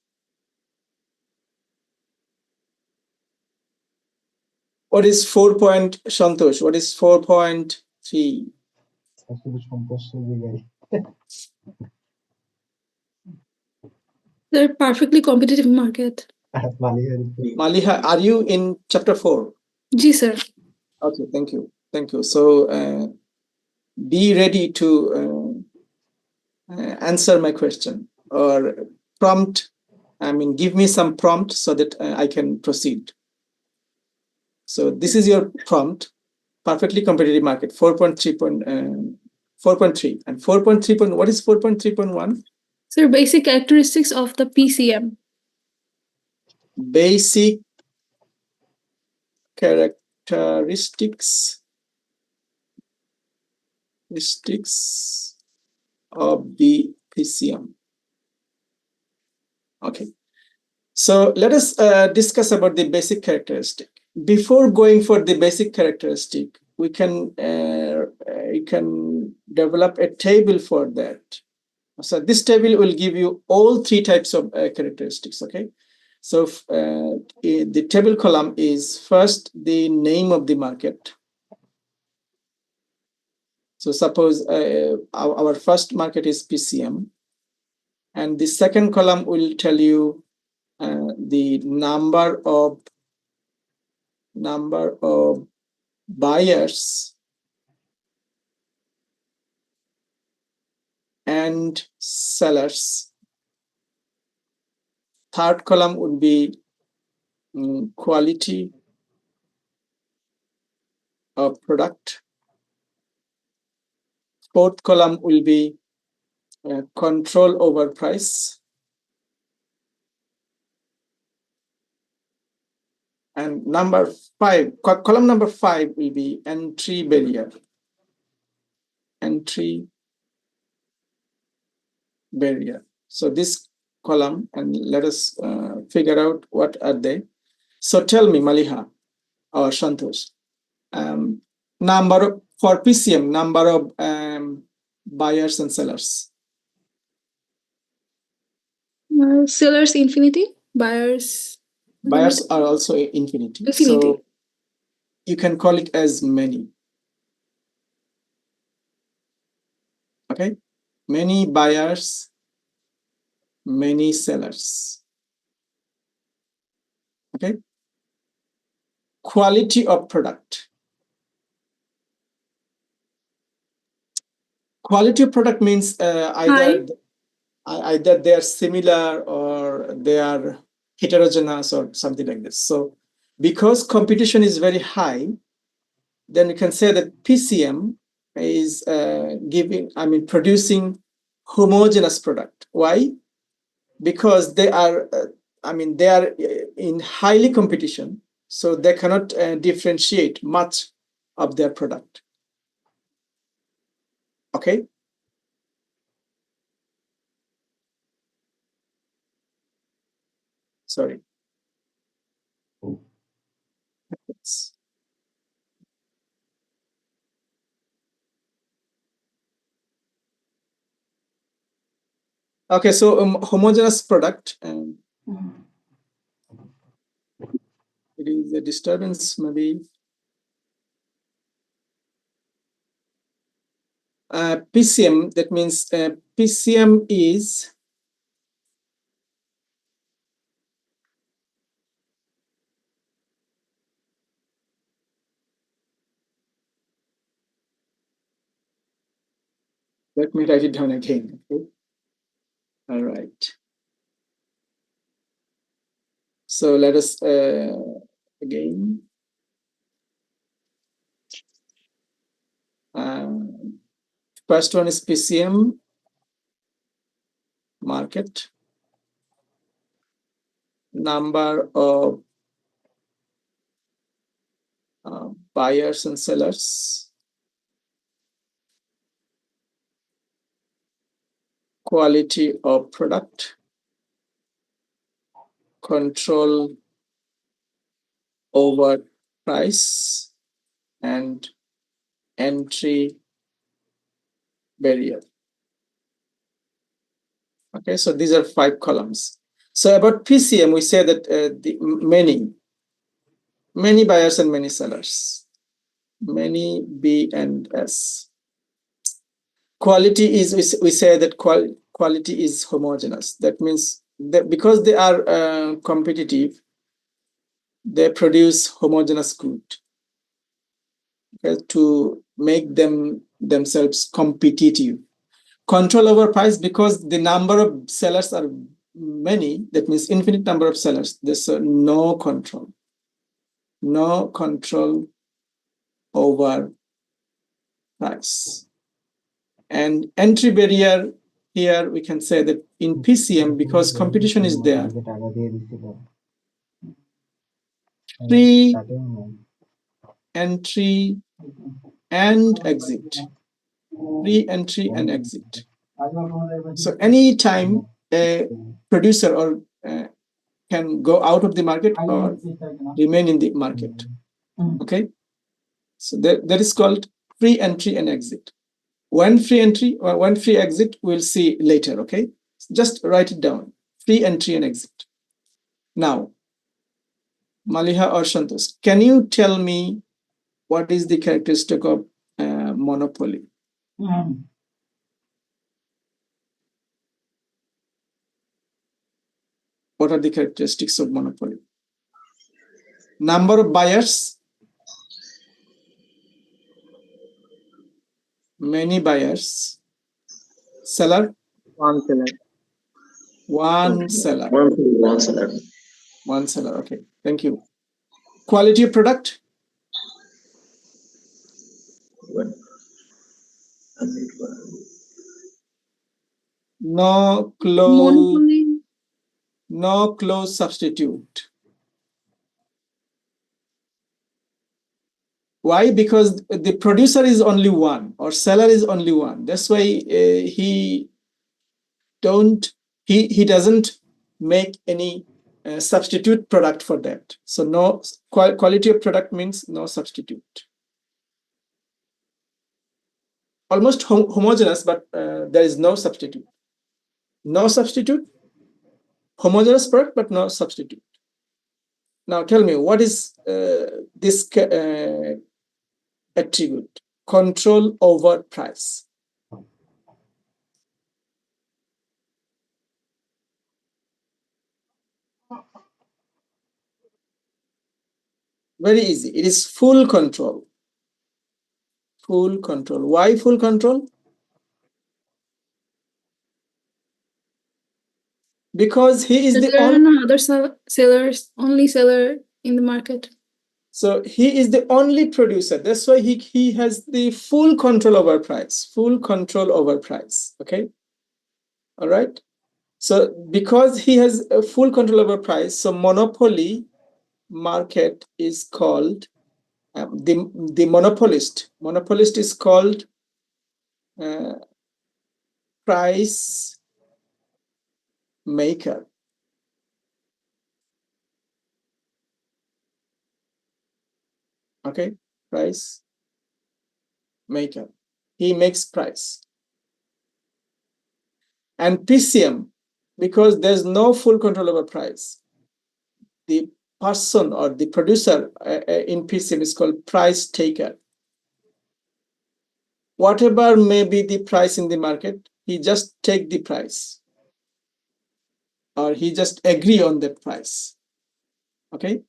what is 4 point, Santosh? What is 4.3? They're perfectly competitive market. Maliha, are you in chapter 4? Yes, sir. Okay, thank you. Thank you. So be ready to answer my question or prompt. I mean, give me some prompt so that I can proceed. So this is your prompt, perfectly competitive market, 4.3. 4.3 and 4.3. What is 4.3.1? Sir, basic characteristics of the PCM. Basic characteristics of the PCM. Okay, so let us discuss about the basic characteristic. Before going for the basic characteristic, we can develop a table for that. So this table will give you all three types of characteristics. Okay, so the table column is first the name of the market. So suppose our first market is PCM, and the second column will tell you the number of buyers and sellers. Third column would be quality of product. Fourth column will be control over price. And number 5, column number 5 will be entry barrier. Entry barrier. So this column, and let us figure out what are they. So tell me, Maliha or Santosh, for PCM, number of buyers and sellers. Sellers infinity, buyers Are also infinity. So you can call it as many. Okay, many buyers, many sellers. Okay, quality of product. Quality of product means either they are similar or they are heterogeneous or something like this. So because competition is very high, then we can say that PCM is producing homogeneous product. Why? Because they are in highly competition, so they cannot differentiate much of their product. Okay. Sorry. Okay, so homogeneous product. It is a disturbance, maybe. PCM, that means PCM is let me write it down again. Okay. All right. So let us again. First one is PCM market. Number of buyers and sellers. Quality of product. Control over price and entry barrier. Okay, so these are 5 columns. So about PCM, we say that the many buyers and many sellers, many B and S. Quality is, we say that quality is homogeneous. That means that because they are competitive, they produce homogeneous good, okay, to make themselves competitive. Control over price, because the number of sellers are many, that means infinite number of sellers, there's no control over price. And entry barrier, here we can say that in PCM, because competition is there, টাকা দিয়ে দিছিল free তাতেও নাই entry and exit. Free entry and exit. So anytime a producer or can go out of the market or remain in the market. Okay, so that is called free entry and exit. When free entry or when free exit, we'll see later. Okay, just write it down. Free entry and exit. Now, Maliha or Santosh, can you tell me what is the characteristic of monopoly? What are the characteristics of monopoly? Number of buyers, many buyers. Seller, One seller. one seller. One seller. One seller. Okay, thank you. Quality of product, no close, Monopoly. no close substitute. Why? Because the producer is only one or seller is only one. That's why he doesn't make any substitute product for that. So no quality of product means no substitute. Almost homogeneous, but there is no substitute. No substitute, homogeneous product, but no substitute. Now tell me, what is this attribute? Control over price. Very easy. It is full control. Full control. Why full control? Because he is the There are only. no other sellers, only seller in the market. So he is the only producer. That's why he has the full control over price. Full control over price. Okay. All right. So because he has a full control over price, so monopoly market is called the monopolist. Monopolist is called price maker. Okay, price maker. He makes price. And PCM, because there's no full control over price, the person or the producer in PCM is called price taker. Whatever may be the price in the market, he just take the price, or he just agree on that price. Okay.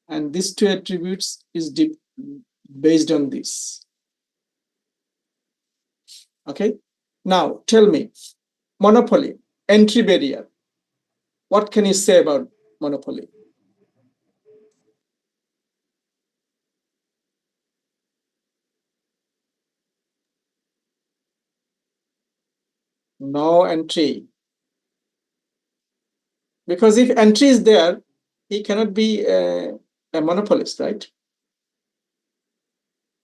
And these two attributes is based on this. Okay. Now tell me, monopoly, entry barrier. What can you say about monopoly? No entry. Because if entry is there, he cannot be a monopolist, right?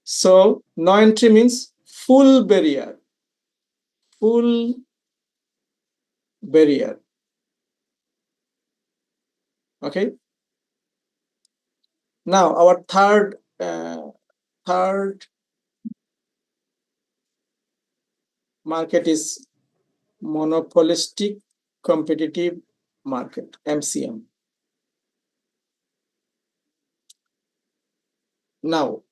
So no entry means full barrier. Full barrier. Okay. Now our third market is monopolistic competitive market, MCM. Now,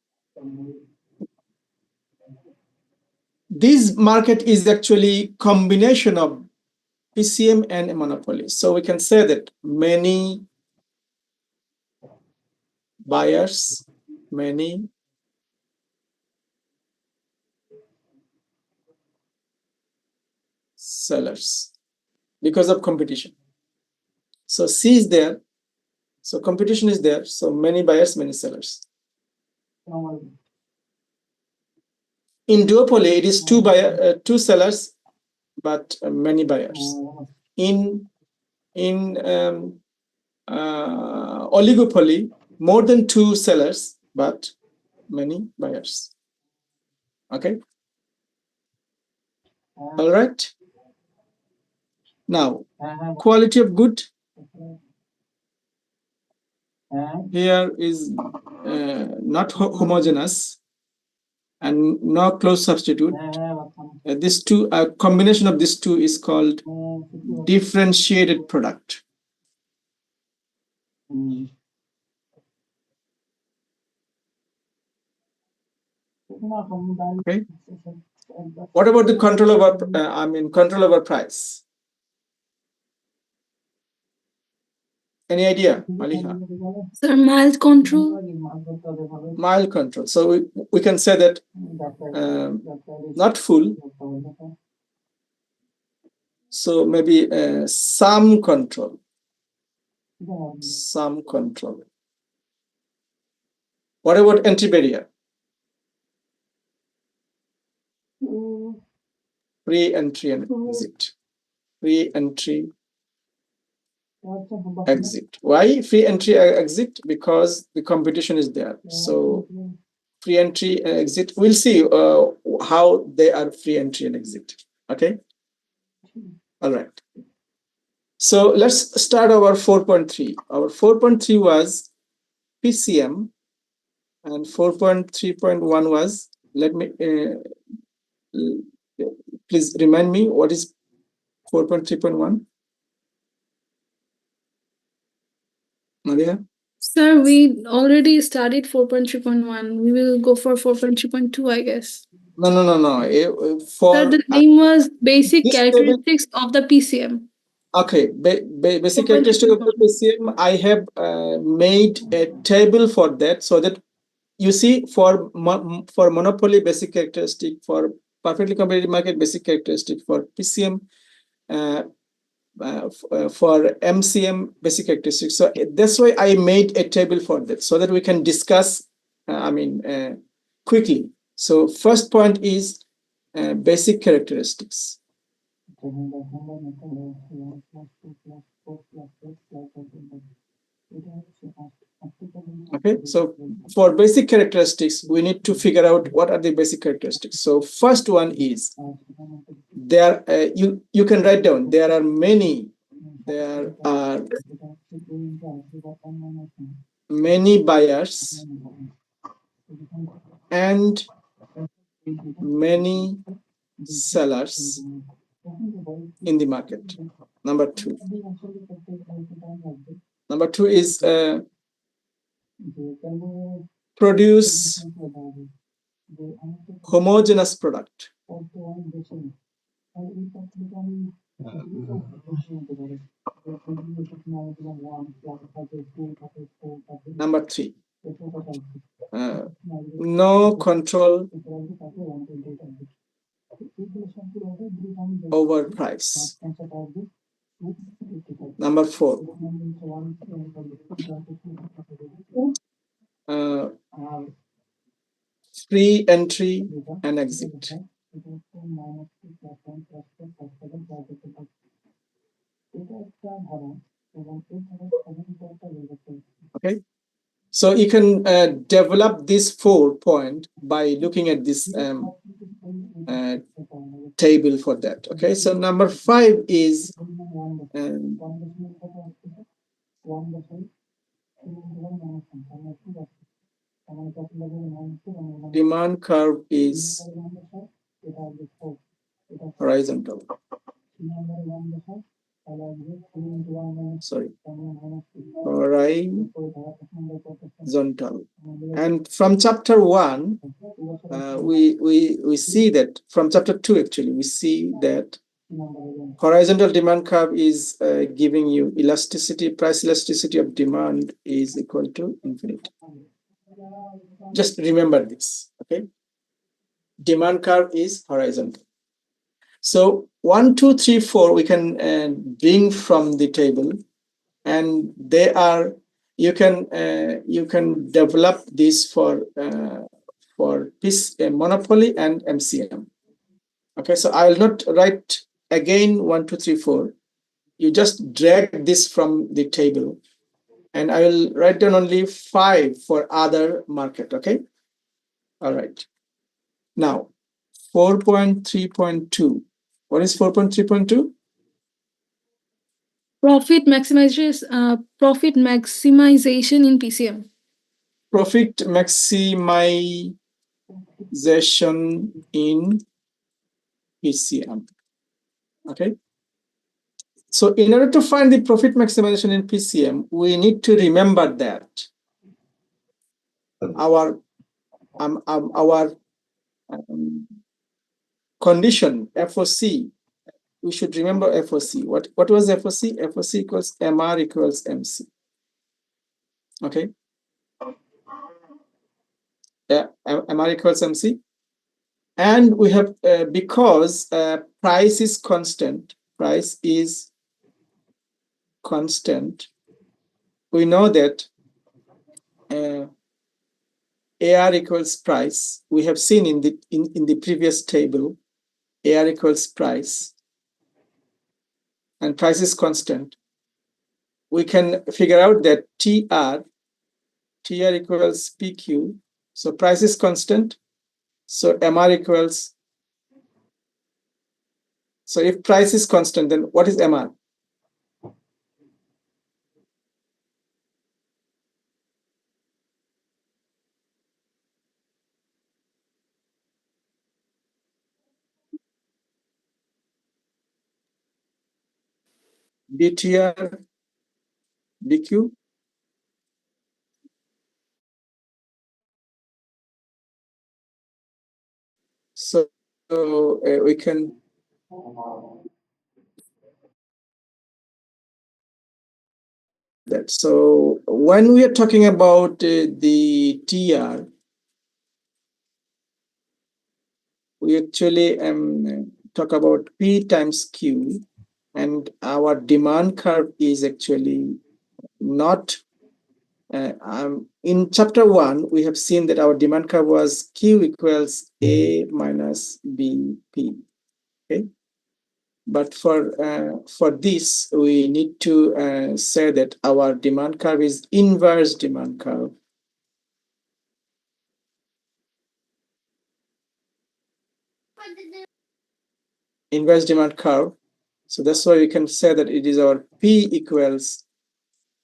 this market is actually combination of PCM and a monopoly. So we can say that many buyers, many sellers because of competition. So C is there. So competition is there. So many buyers, many sellers. In duopoly, it is two sellers, but many buyers. In oligopoly, more than two sellers, but many buyers. Okay. All right. Now, quality of good. Here is not homogeneous and no close substitute. These two, a combination of these two is called differentiated product. Okay. What about the control over? Control over price. Any idea, Maliha? Sir, mild control. Mild control. So we can say that not full. So maybe some control. Some control. What about entry barrier? Free entry and exit. Free entry, exit. Why free entry exit? Because the competition is there. So free entry and exit. We'll see how they are free entry and exit. Okay. All right. So let's start our 4.3. Our 4.3 was PCM, and 4.3.1 was, let me please remind me what is 4.3.1. Maria? Sir, we already studied 4.3.1. We will go for 4.3.2, I guess. No. Sir, the name was basic this characteristics of the PCM. Okay, basic characteristic of the PCM. I have made a table for that, so that you see for monopoly basic characteristic, for perfectly competitive market basic characteristic, for PCM, for MCM basic characteristics. So that's why I made a table for that, so that we can discuss quickly. So first point is basic characteristics. Okay, so for basic characteristics, we need to figure out what are the basic characteristics. So first one is there. You can write down. There are many. There are many buyers and many sellers in the market. Number two. Number two is produce homogeneous product. Number three, no control over price. Number four, free entry and exit. Okay, so you can develop this 4 point by looking at this table for that. Okay, so number 5 is demand curve is horizontal. Sorry, horizontal. And from chapter 1, we see that from chapter 2 actually we see that horizontal demand curve is giving you elasticity, price elasticity of demand is equal to infinity. Just remember this, okay? Demand curve is horizontal. So 1, 2, 3, 4 we can bring from the table, and they are you can develop this for for this monopoly and MCM. Okay, so I will not write again 1, 2, 3, 4. You just drag this from the table, and I will write down only 5 for other market. Okay. All right. Now 4.3.2. What is 4.3.2? Profit maximization in PCM. Profit maximization in PCM. Okay. So in order to find the profit maximization in PCM, we need to remember that our condition FOC, we should remember FOC. What was FOC? FOC equals MR equals MC. Okay. Yeah, MR equals MC. And we have, because price is constant, we know that AR equals price. We have seen in the previous table, AR equals price, and price is constant. We can figure out that TR equals PQ. So price is constant. So MR equals. So if price is constant, then what is MR? DTR, DQ. So we can that. So when we are talking about the TR, we actually talk about P times Q, and our demand curve is actually not. In chapter 1, we have seen that our demand curve was Q equals A minus BP. Okay. But for this, we need to say that our demand curve is inverse demand curve. Inverse demand curve. So that's why we can say that it is our P equals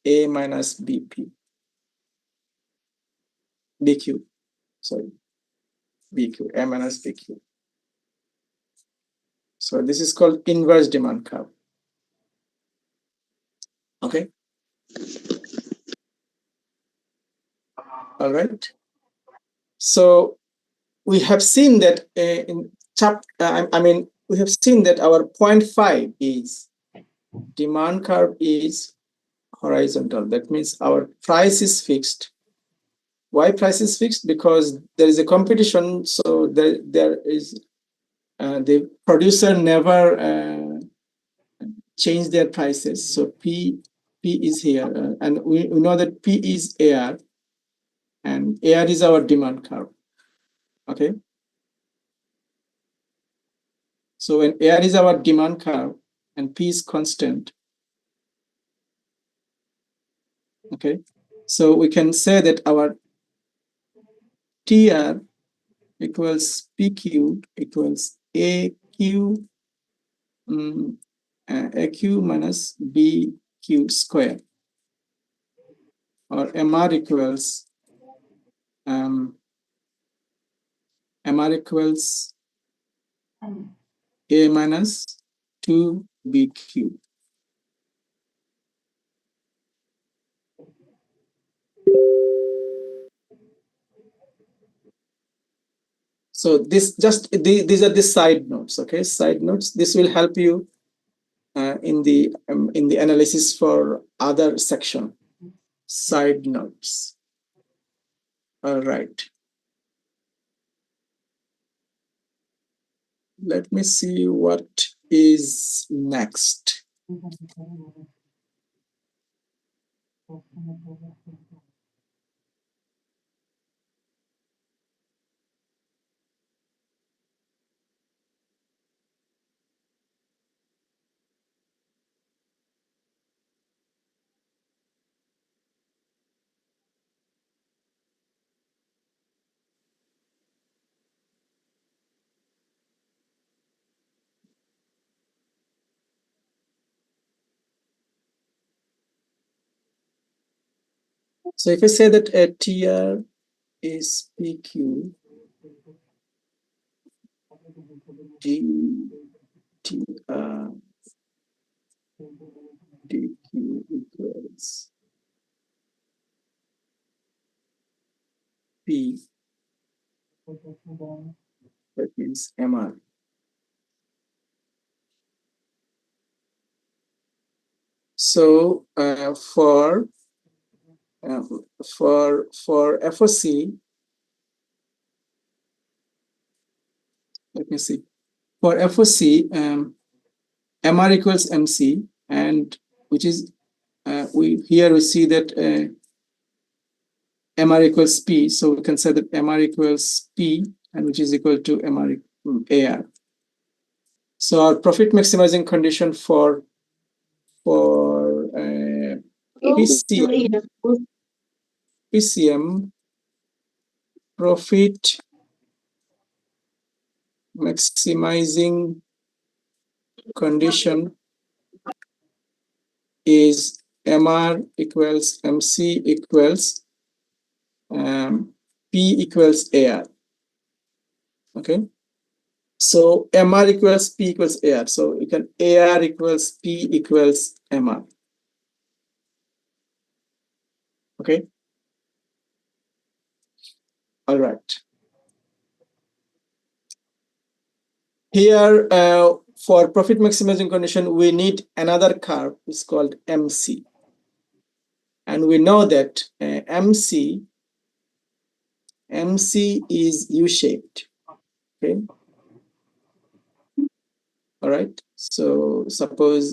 A minus BP. BQ. Sorry. BQ. A minus BQ. So this is called inverse demand curve. Okay. All right. So we have seen that we have seen that our 0.5 is demand curve is horizontal. That means our price is fixed. Why price is fixed? Because there is a competition. So there is the producer never change their prices. So P is here, and we know that P is AR, and AR is our demand curve. Okay. So when AR is our demand curve and P is constant, okay, so we can say that our TR equals PQ equals AQ AQ minus BQ square, or MR equals A minus 2BQ. So these are the side notes. Okay, side notes. This will help you in the analysis for other section. Side notes. All right. Let me see what is next. So if I say that a TR is PQ, TR DQ equals P, that means MR. So for FOC, let me see. For FOC, MR equals MC, and which is we see that MR equals P, so we can say that MR equals P, and which is equal to MR AR. So our profit maximizing condition for PCM profit maximizing condition is MR equals MC equals P equals AR. Okay, so MR equals P equals AR. So you can AR equals P equals MR. Okay, all right. Here, for profit maximizing condition, we need another curve. It's called MC, and we know that MC is U-shaped. Okay. All right. So suppose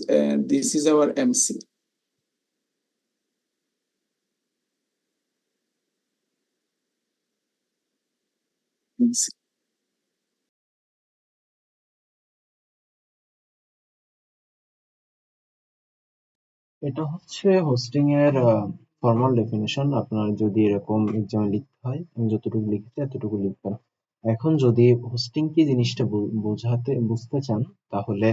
this is our MC. MC. এটা হচ্ছে hosting এর formal definition. আপনার যদি এরকম এক্সামে লিখতে হয়, আমি যতটুকু লিখেছি এতটুকু লিখবেন। এখন যদি হোস্টিং কি জিনিসটা বুঝতে চান, তাহলে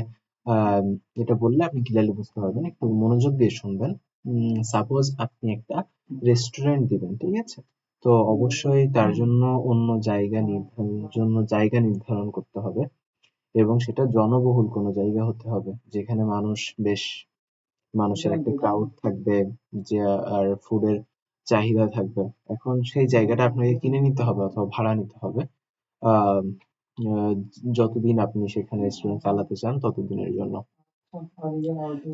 এটা বললে আপনি ক্লিয়ারলি বুঝতে পারবেন। একটু মনোযোগ দিয়ে শুনবেন। সাপোজ আপনি একটা রেস্টুরেন্ট দিবেন, ঠিক আছে? তো অবশ্যই তার জন্য জায়গা নির্ধারণ করতে হবে, এবং সেটা জনবহুল কোনো জায়গা হতে হবে, যেখানে মানুষের একটা ক্রাউড থাকবে, যে আর ফুডের চাহিদা থাকবে। এখন সেই জায়গাটা আপনাকে কিনে নিতে হবে অথবা ভাড়া নিতে হবে, যতদিন আপনি সেখানে রেস্টুরেন্ট চালাতে চান ততদিনের জন্য।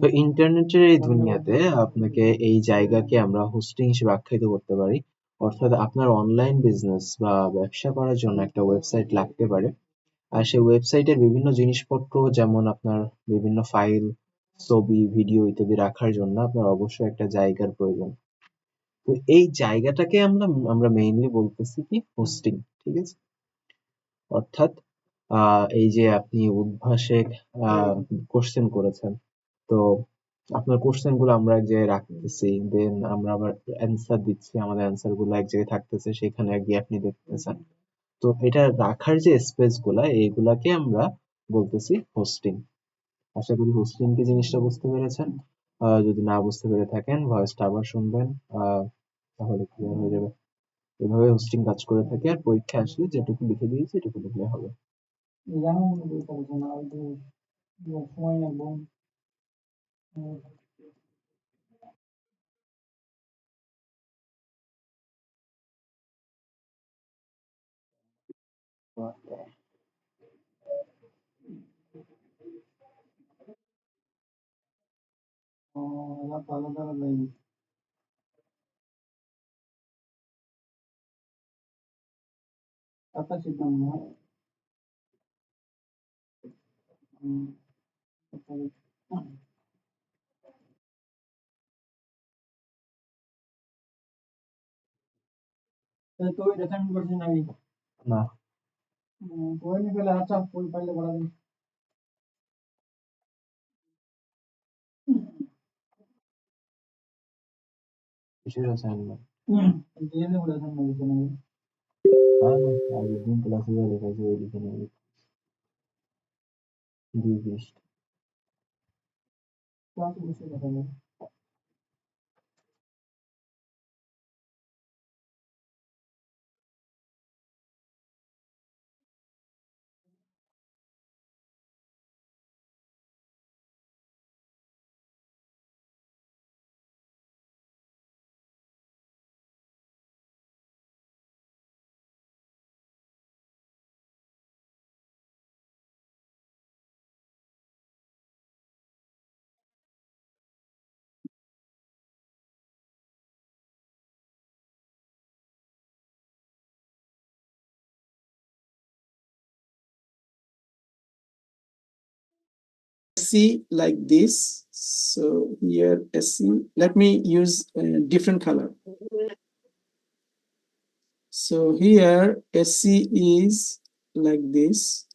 তো ইন্টারনেটের এই দুনিয়াতে আপনাকে এই জায়গাকে আমরা হোস্টিং হিসেবে আখ্যায়িত করতে পারি। অর্থাৎ আপনার অনলাইন বিজনেস বা ব্যবসা করার জন্য একটা ওয়েবসাইট লাগতে পারে, আর সেই ওয়েবসাইটের বিভিন্ন জিনিসপত্র, যেমন আপনার বিভিন্ন ফাইল, ছবি, ভিডিও ইত্যাদি রাখার জন্য আপনার অবশ্যই একটা জায়গার প্রয়োজন। তো এই জায়গাটাকে আমরা মেইনলি বলতেছি কি হোস্টিং, ঠিক আছে? অর্থাৎ এই যে আপনি উদ্ভাসে কোশ্চেন করেছেন, তো আপনার কোশ্চেন গুলো আমরা এক জায়গায় রাখতেছি, দেন আমরা আবার অ্যান্সার দিচ্ছি, আমাদের অ্যান্সার গুলো এক জায়গায় থাকতেছে, সেখানে গিয়ে আপনি দেখতেছেন। তো এটা রাখার যে স্পেস গুলা, এইগুলাকে আমরা বলতেছি হোস্টিং। আশা করি হোস্টিং কি জিনিসটা বুঝতে পেরেছেন। যদি না বুঝতে পেরে থাকেন, ভয়েসটা আবার শুনবেন, তাহলে ক্লিয়ার হয়ে যাবে। এভাবে হোস্টিং কাজ করে থাকে, আর পরীক্ষা আসলে যেটুকু লিখে দিয়েছি এটুকু লিখলে হবে। না, কিসের অ্যাসাইনমেন্ট? আগের দিন ক্লাসে যা লেখাইছে ওই লিখে নিয়ে 2 পৃষ্ঠা। SC like this. So here SC, let me use a different color. So here SC is like this.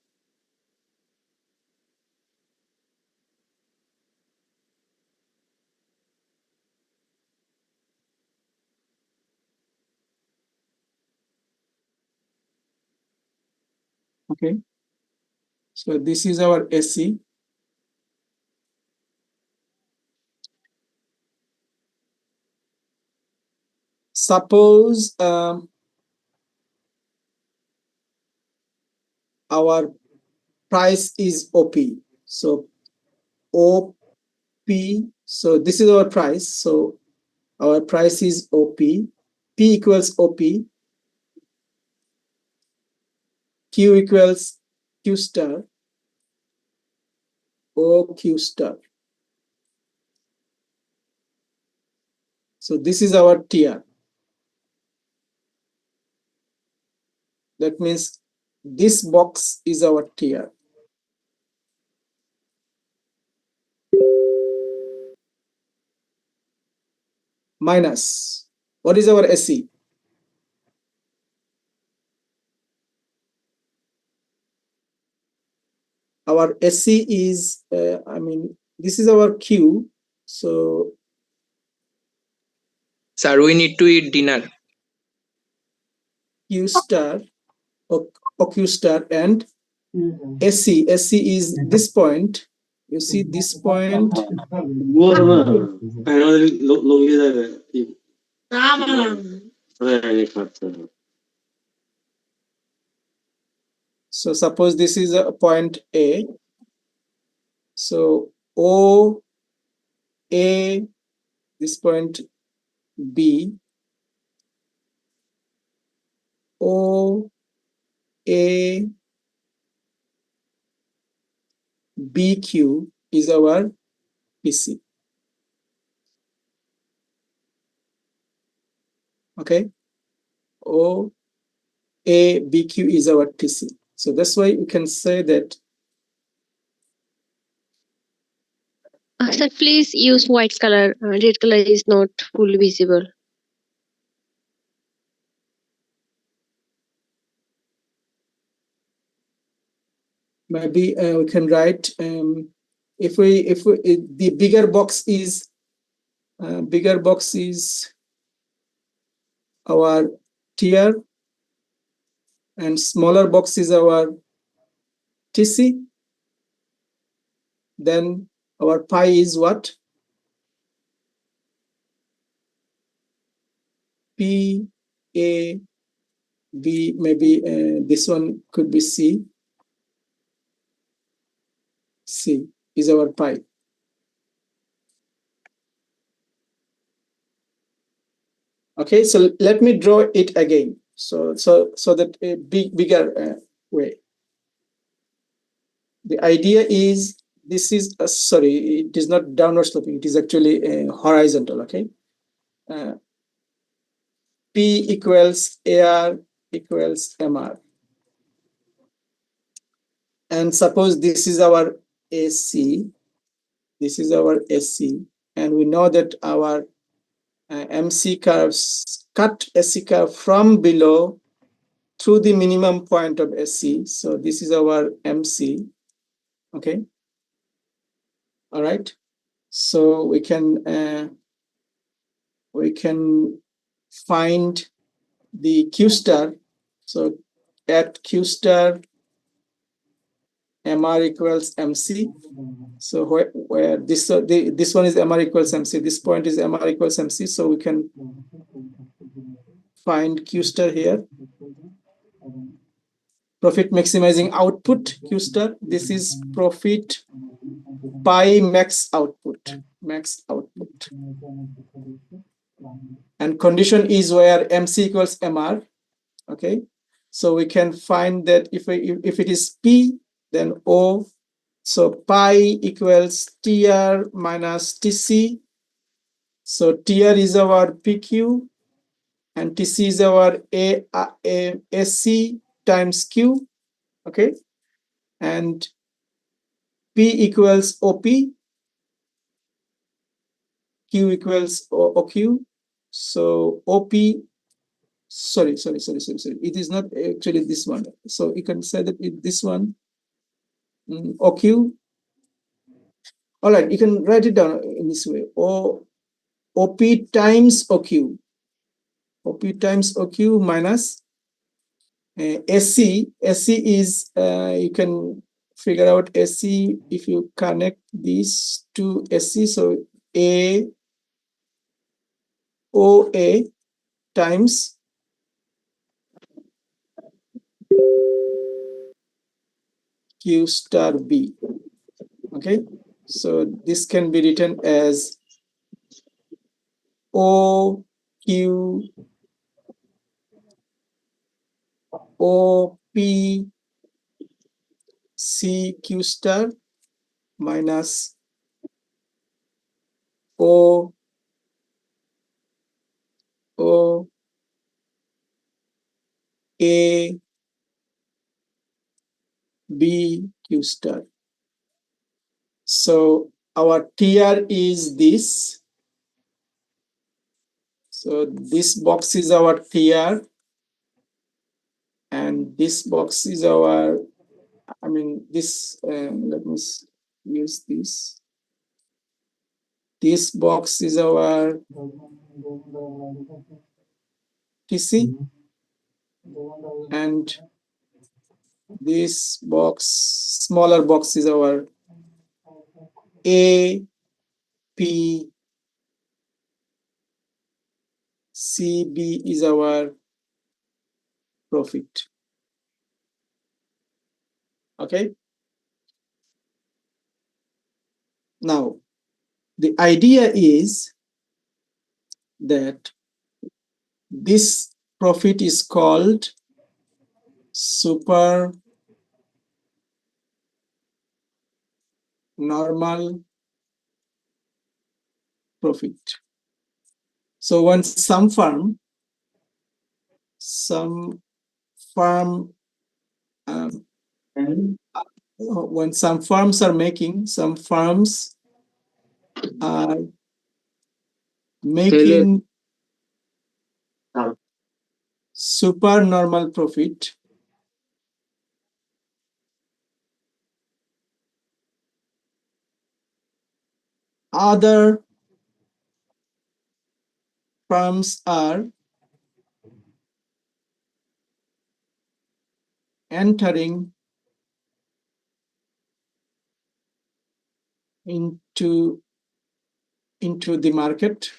Okay. So this is our SC. Suppose our price is OP. So OP, so this is our price. So our price is OP. P equals OP. Q equals Q star. O Q star. So this is our TR. That means this box is our TR. Minus, what is our SC? Our SC is, this is our Q. So Sir, we need to eat dinner. Q star, or Q star, and SC is this point. You see this point. So suppose this is a point A. So O, A, this point B, O, A, BQ is our PC. Okay. O, A, BQ is our TC. So that's why you can say that. Sir, please use white color. Red color is not fully visible. Maybe we can write if the bigger box is our TR and smaller box is our TC, then our pi is what? P, A, B, maybe this one could be C. C is our pi. Okay, so let me draw it again. So that a bigger way. The idea is this is sorry, it is not downward sloping. It is actually horizontal. Okay. P equals AR equals MR. And suppose this is our AC. This is our AC, and we know that our MC curves cut AC curve from below through the minimum point of AC. So this is our MC. Okay. All right. So we can find the Q star. So at Q star, MR equals MC. So where this one is MR equals MC, this point is MR equals MC. So we can find Q star here. Profit maximizing output, Q star. This is profit by max output. And condition is where MC equals MR. Okay. So we can find that if it is P, then O. So pi equals TR minus TC. So TR is our PQ and TC is our AC times Q. Okay. And P equals OP, Q equals OQ. So OP, sorry. It is not actually this one. So you can say that this one, OQ. All right, you can write it down in this way. OP times OQ. OP times OQ minus SC. SC is, you can figure out SC if you connect these to SC. So OA times Q star B. Okay, so this can be written as OQ OP CQ star minus O A B Q star. So our TR is this. So this box is our TR, and this box is our, I mean, this, let me use this. This box is our TC, and this box, smaller box, is our AP CB is our profit. Okay. Now, the idea is that this profit is called super normal profit. So when some firm when some firms are making, some firms are making super normal profit, other firms are entering into the market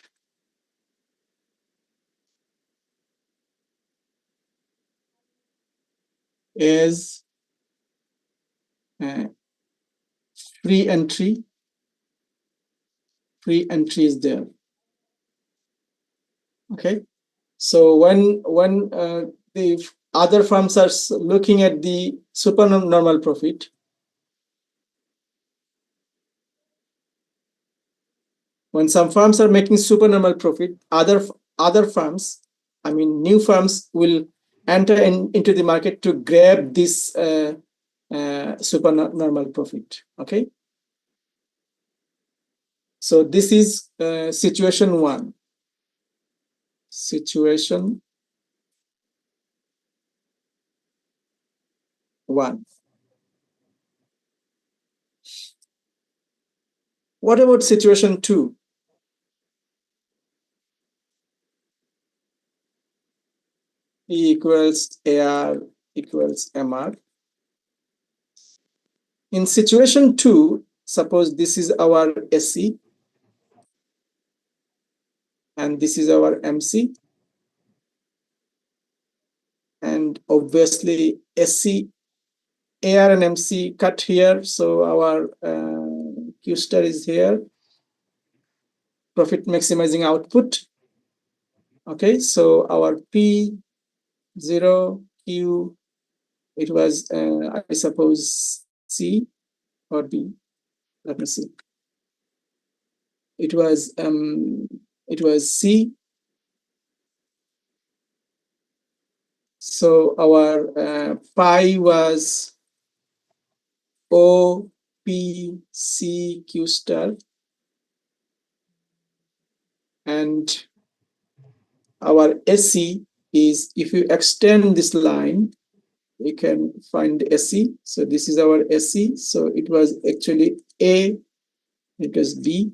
as free entry. Free entry is there. Okay, so when the other firms are looking at the supernormal profit, when some firms are making supernormal profit, other firms, I mean new firms, will enter into the market to grab this supernormal profit. Okay, so this is situation one. Situation one. What about situation two? E equals AR equals MR. In situation two, suppose this is our SC and this is our MC, and obviously SC, AR and MC cut here, so our Q star is here, profit maximizing output. Okay, so our P0 Q, it was I suppose C or B. Let me see. It was C. So our pi was OP OPCQ star, and our SC is, if you extend this line, you can find SC. So this is our SC. So it was actually A, it was B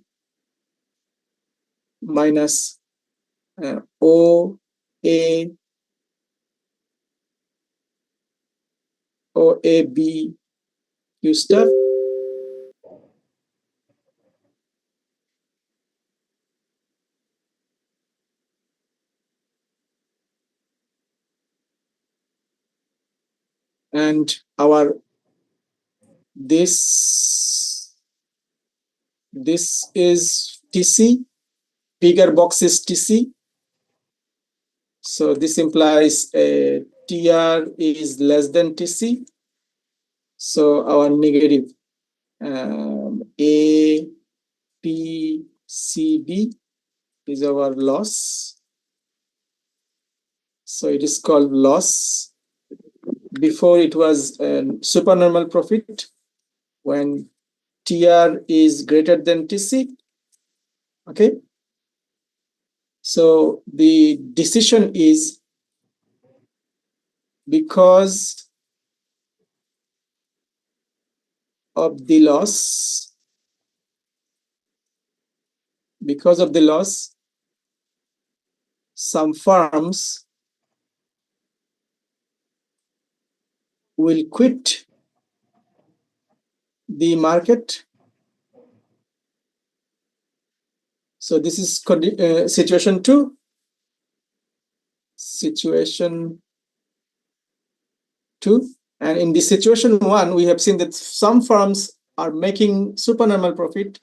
minus OA OAB Q star. And our this is TC, bigger box is TC. So this implies TR is less than TC. So our negative A, P, C, B is our loss. So it is called loss. Before it was supernormal profit when TR is greater than TC. Okay. So the decision is because of the loss, some firms will quit the market. So this is situation 2. Situation 2. And in the situation 1, we have seen that some firms are making supernormal profit.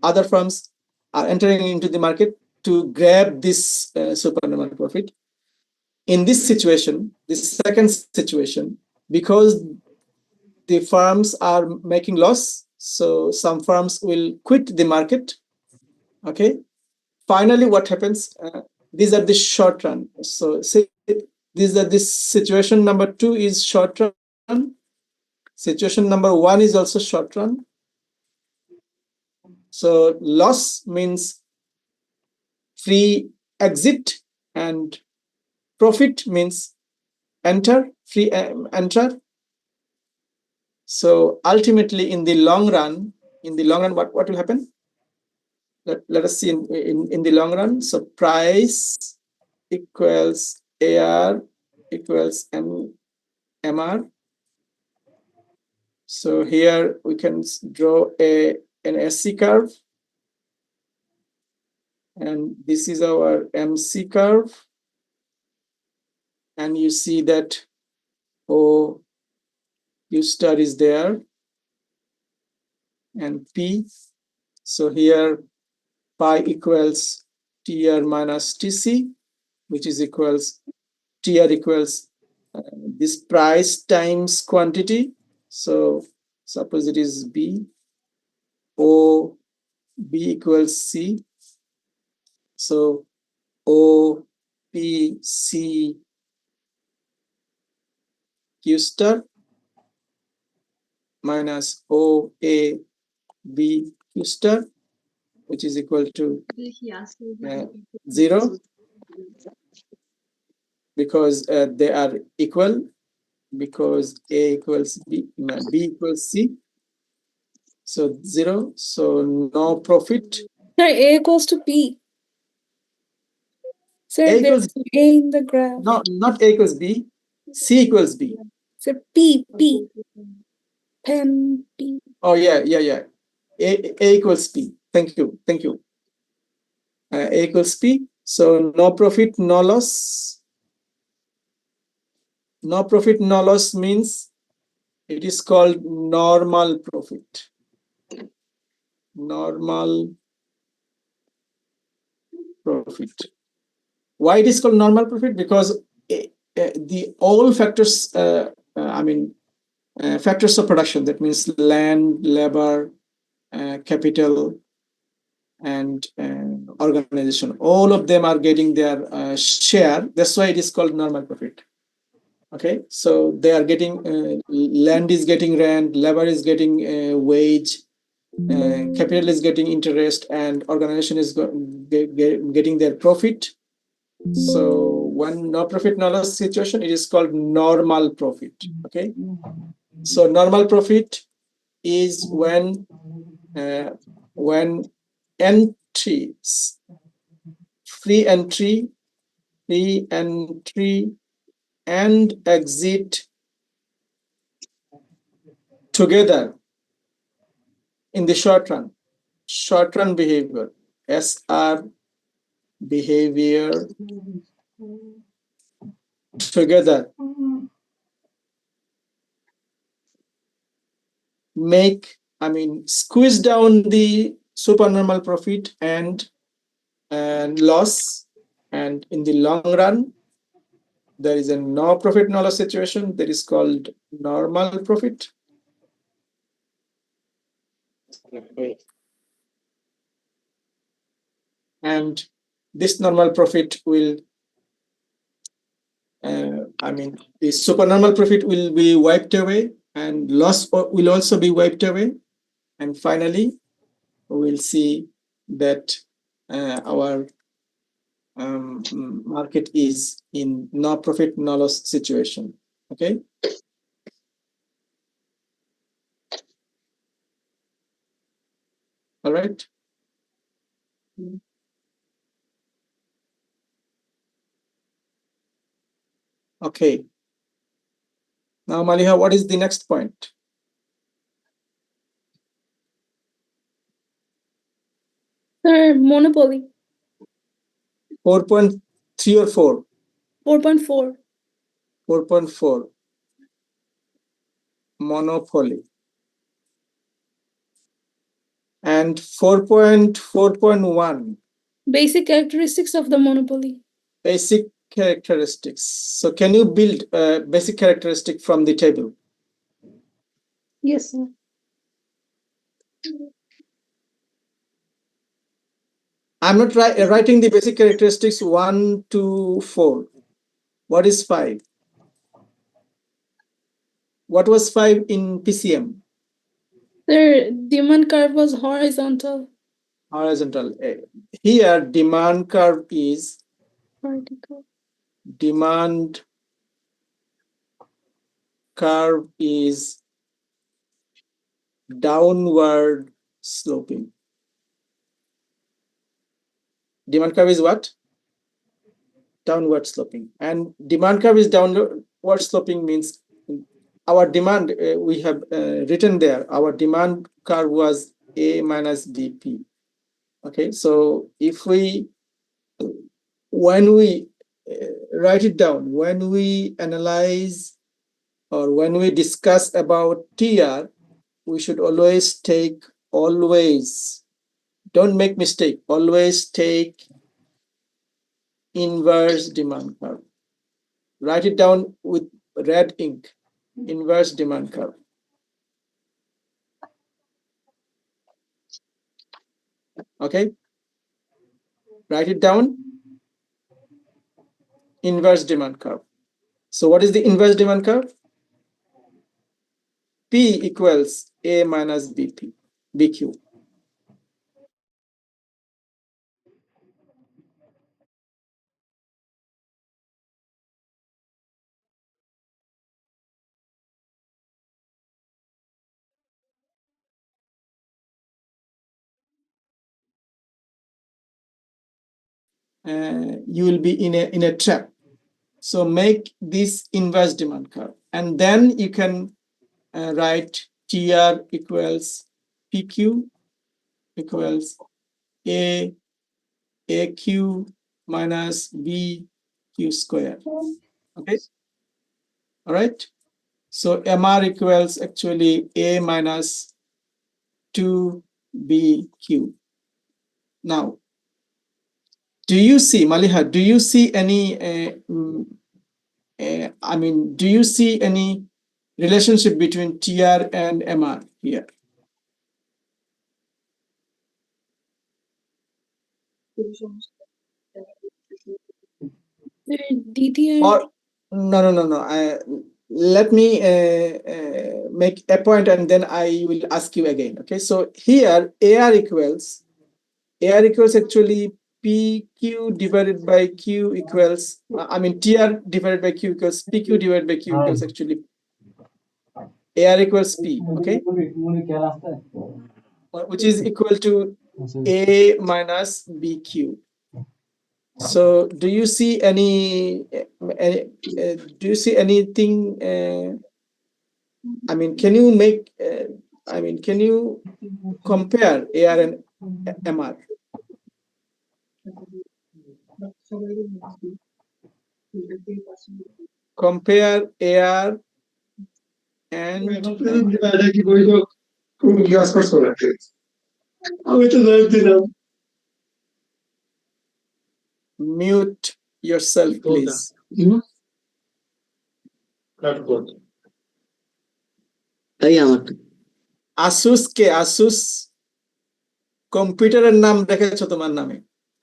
Other firms are entering into the market to grab this supernormal profit. In this situation, this second situation, because the firms are making loss, so some firms will quit the market. Okay. Finally, what happens? These are the short run. So say these are this situation number 2 is short run. Situation number 1 is also short run. So loss means free exit, and profit means enter, free enter. So ultimately, in the long run, what will happen? Let us see in the long run. So price equals AR equals MR. So here we can draw an SC curve, and this is our MC curve, and you see that O U star is there and P. So here pi equals TR minus TC, which is equals TR equals this price times quantity. So suppose it is B, O, B equals C. So O, P, C, Q star minus O, A, B, Q star, which is equal to 0, because they are equal, because A equals B, B equals C. So 0, so no profit. Sir, A equals to P. Sir, A there's equals, A in the graph. no, not A equals B, C equals B. Sir, P. Pen P. Oh yeah. A equals P. Thank you. A equals P. So no profit, no loss. No profit, no loss means it is called normal profit. Normal profit. Why it is called normal profit? Because the all factors, factors of production, that means land, labor, capital, and organization, all of them are getting their share. That's why it is called normal profit. Okay, so they are getting land is getting rent, labor is getting wage, capital is getting interest, and organization is getting their profit. So when no profit, no loss situation, it is called normal profit. Okay, so normal profit is when entries, free entry, and exit together in the short run behavior, SR behavior together squeeze down the supernormal profit and loss, and in the long run there is a no profit no loss situation that is called normal profit. And this normal profit will the supernormal profit will be wiped away, and loss will also be wiped away, and finally we'll see that our market is in no profit no loss situation. Okay, all right. Okay, now Maliha, what is the next point? Sir, monopoly. 4.3 or 4? 4.4. 4.4, monopoly. And 4.4.1, Basic characteristics of the monopoly. basic characteristics. So can you build a basic characteristic from the table? Yes, sir. I'm not writing the basic characteristics 1 to 4. What is 5? What was 5 in PCM? Their demand curve was horizontal. Horizontal. Here, demand curve is Vertical. Demand curve is downward sloping. Demand curve is what? Downward sloping. And demand curve is downward sloping means our demand, we have written there, our demand curve was A minus BP. Okay, so if we, when we write it down, when we analyze or when we discuss about TR, we should always don't make mistake, always take inverse demand curve. Write it down with red ink, inverse demand curve. Okay, write it down, inverse demand curve. So what is the inverse demand curve? P equals A minus BQ. You will be in a trap. So make this inverse demand curve, and then you can write TR equals PQ equals AQ minus BQ square. Okay, all right. So MR equals actually A minus 2BQ. Now, do you see, Maliha, do you see any, do you see any relationship between TR and MR here? Their DTR. Or No. Let me make a point and then I will ask you again. Okay, so here AR equals actually PQ divided by Q equals, I mean TR divided by Q equals PQ divided by Q equals actually AR equals P, okay, which is equal to A minus BQ. So do you see anything? I mean, can you make? Can you compare AR and MR? Compare AR and mute yourself, please. Asus K Asus কম্পিউটারের নাম দেখেছো তোমার নামে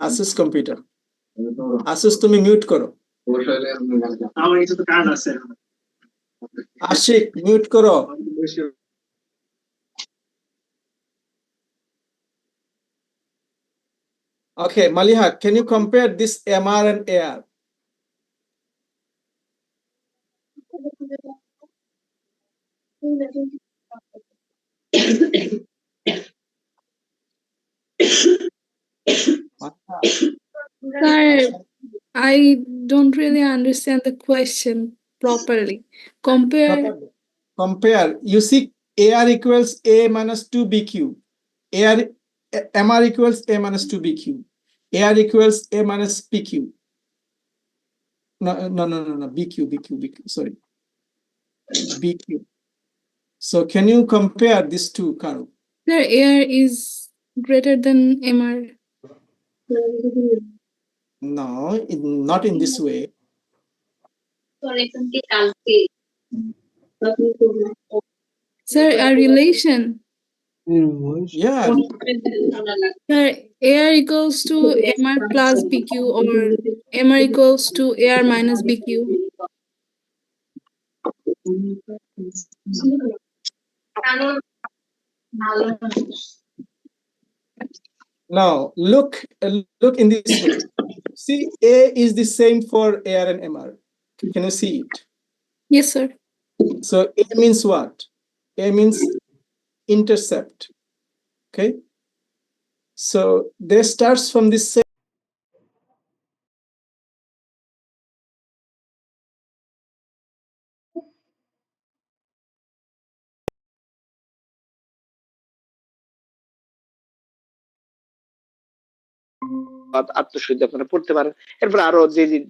Asus computer Asus তুমি mute করো Ashiq mute করো Okay, Maliha, can you compare this MR and AR? Sir, I don't really understand the question properly. Compare. You see, AR equals A minus 2BQ. MR equals A minus 2BQ. AR equals A minus PQ. No, BQ, sorry. BQ. So can you compare these two, Carol? Sir, AR is greater than MR. No, not in this way. Sir, a relation. Yeah. Sir, AR equals to MR plus BQ or MR equals to AR minus BQ. Now look in this way. See, A is the same for AR and MR. Can you see it? Yes, sir. So A means what? A means intercept. Okay. So they starts from the same. আত্মশুদ্ধি আপনারা পড়তে পারেন এরপর আরো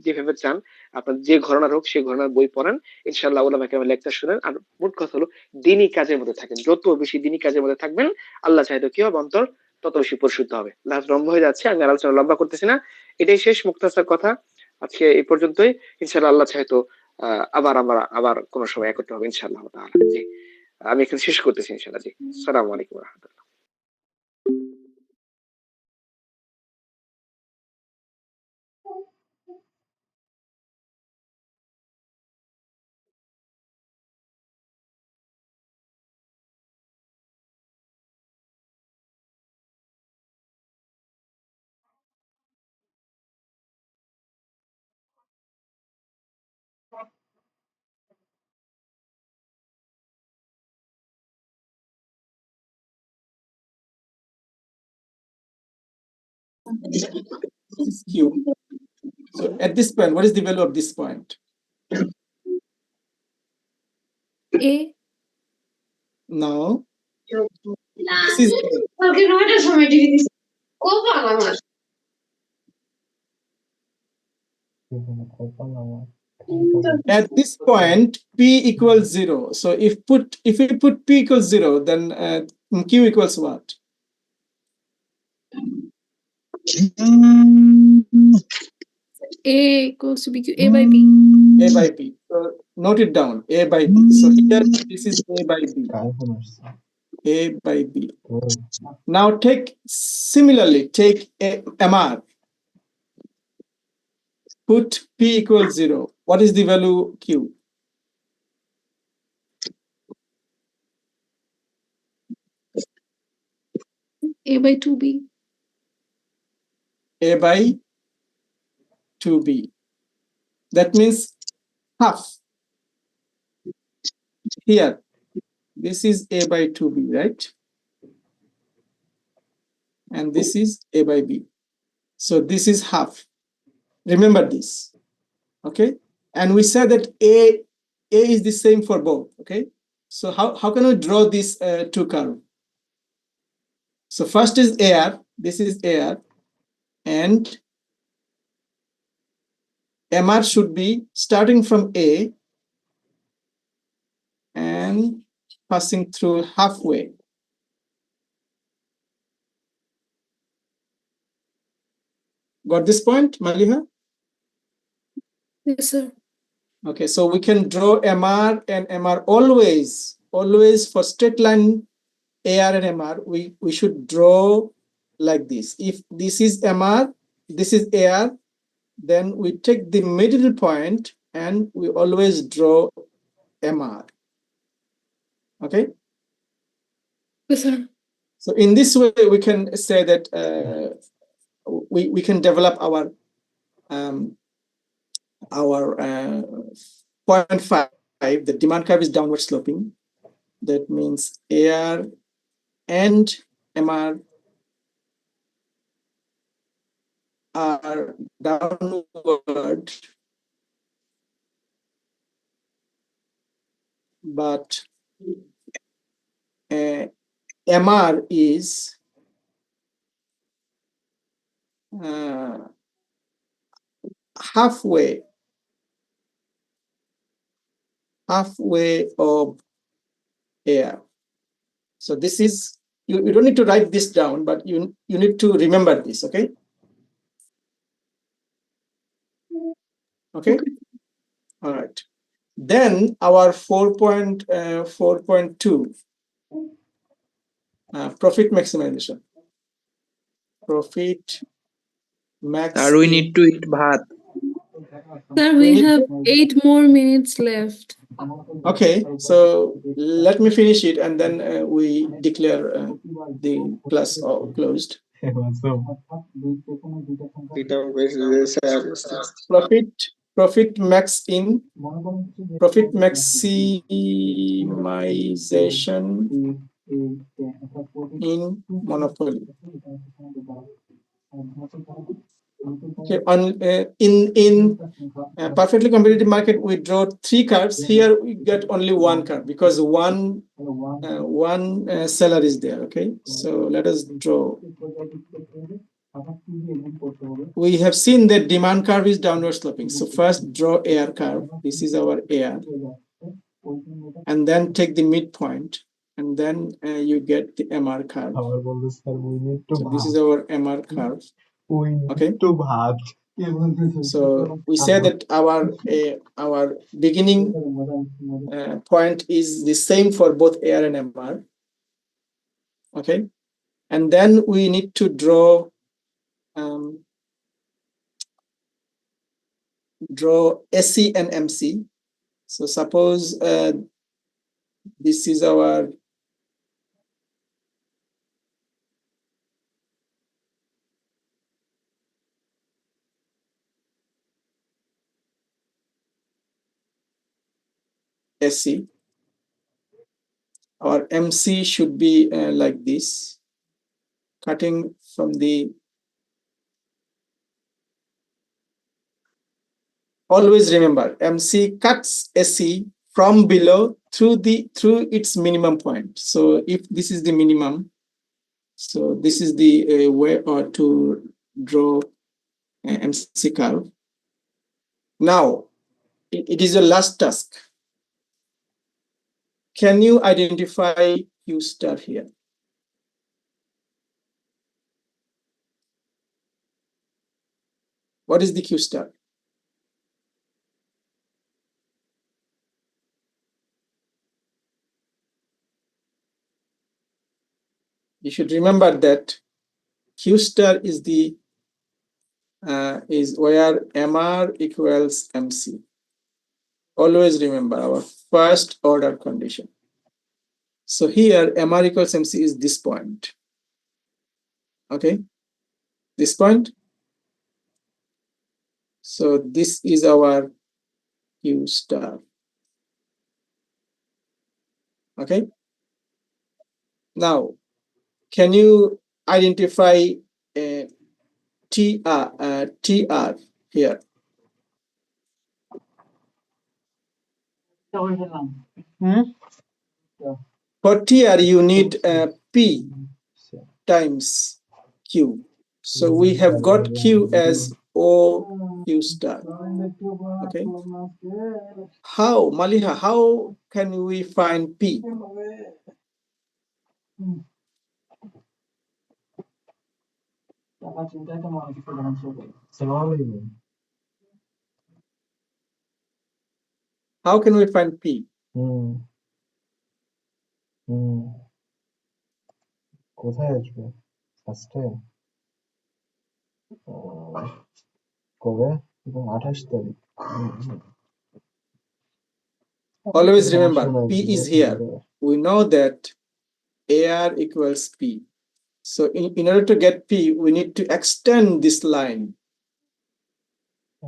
যেভাবে চান আপনার যে ঘরানার হোক সেই ঘরানার বই পড়েন ইনশাআল্লাহ ওলামা কেরামের লেকচার শুনেন আর মোট কথা হলো দিনই কাজের মধ্যে থাকেন যত বেশি দিনই কাজের মধ্যে থাকবেন আল্লাহ চাইতো কি হবে অন্তর তত বেশি পরিশুদ্ধ হবে লাস্ট লম্বা হয়ে যাচ্ছে আমি আলোচনা লম্বা করতেছি না এটাই শেষ মুক্তাসার কথা আজকে এই পর্যন্তই ইনশাআল্লাহ আল্লাহ চাইতো আবার কোনো সময় একত্র হবে ইনশাআল্লাহ তাআলা জি আমি এখানে শেষ করতেছি ইনশাআল্লাহ জি আসসালামু আলাইকুম ওয়া রাহমাতুল্লাহ This is Q. So at this point, what is the value of this point? A. No. This is A. At this point, P equals 0. So if we put P equals 0, then Q equals what? A equals to BQ. A by B. A by B. So note it down. A by B. So here this is A by B. A by B. Now similarly take MR. Put P equals 0. What is the value Q? A by 2B. A by 2B. That means half. Here, this is A by 2B, right? And this is A by B. So this is half. Remember this, okay? And we said that A is the same for both, okay? So how can we draw this two curve? So first is AR, this is AR, and MR should be starting from A and passing through halfway. Got this point, Maliha? Yes, sir. Okay, so we can draw MR and MR always for straight line AR and MR, we should draw like this. If this is MR, this is AR, then we take the middle point and we always draw MR. Okay? Yes, sir. So in this way, we can say that we can develop our 0.5, the demand curve is downward sloping. That means AR and MR are downward, but MR is halfway of AR. So this is, you don't need to write this down, but you need to remember this, okay? Okay? All right. Then our 4.2, profit maximization. Profit max. Or we need to eat bhat. Sir, we have 8 more minutes left. Okay, so let me finish it and then we declare the class closed. Profit maximization in monopoly. Okay, in perfectly competitive market, we draw 3 curves. Here we get only 1 curve because one seller is there. Okay, so let us draw. We have seen that demand curve is downward sloping. So first draw AR curve. This is our AR, and then take the midpoint, and then you get the MR curve. So this is our MR curve. Okay. So we say that our beginning point is the same for both AR and MR. Okay, and then we need to draw SC and MC. So suppose this is our SC. Our MC should be like this, cutting from the. Always remember, MC cuts SC from below through its minimum point. So if this is the minimum, so this is the way to draw MC curve. Now, it is your last task. Can you identify Q star here? What is the Q star? You should remember that Q star is the is where MR equals MC. Always remember our first order condition. So here MR equals MC is this point. Okay, this point. So this is our Q star. Okay. Now, can you identify TR here? For TR, you need P times Q. So we have got Q as OQ star. Okay. How, Maliha, how can we find P? How can we find P? কোথায় আসবে ফার্স্টে কবে 28 তারিখ Always remember, P is here. We know that AR equals P. So in order to get P, we need to extend this line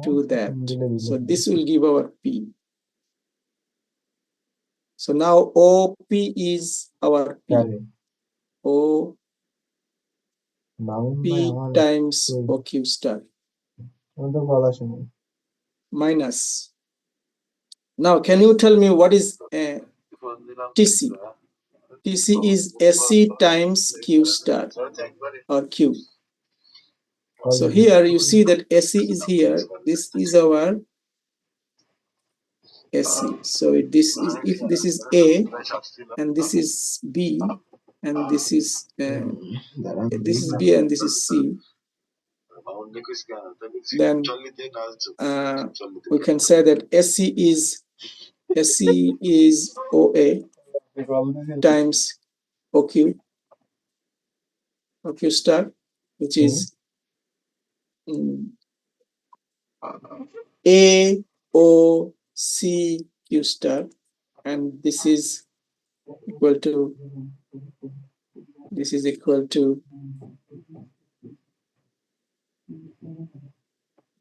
to that. So this will give our P. So now OP is our P. OP times OQ star. Minus. Now, can you tell me what is TC? TC is SC times Q star or Q. So here you see that SC is here. This is our SC. So this is, if this is A and this is B and this is B and this is C, then we can say that SC is OA times OQ star, which is AOCQ star, and this is equal to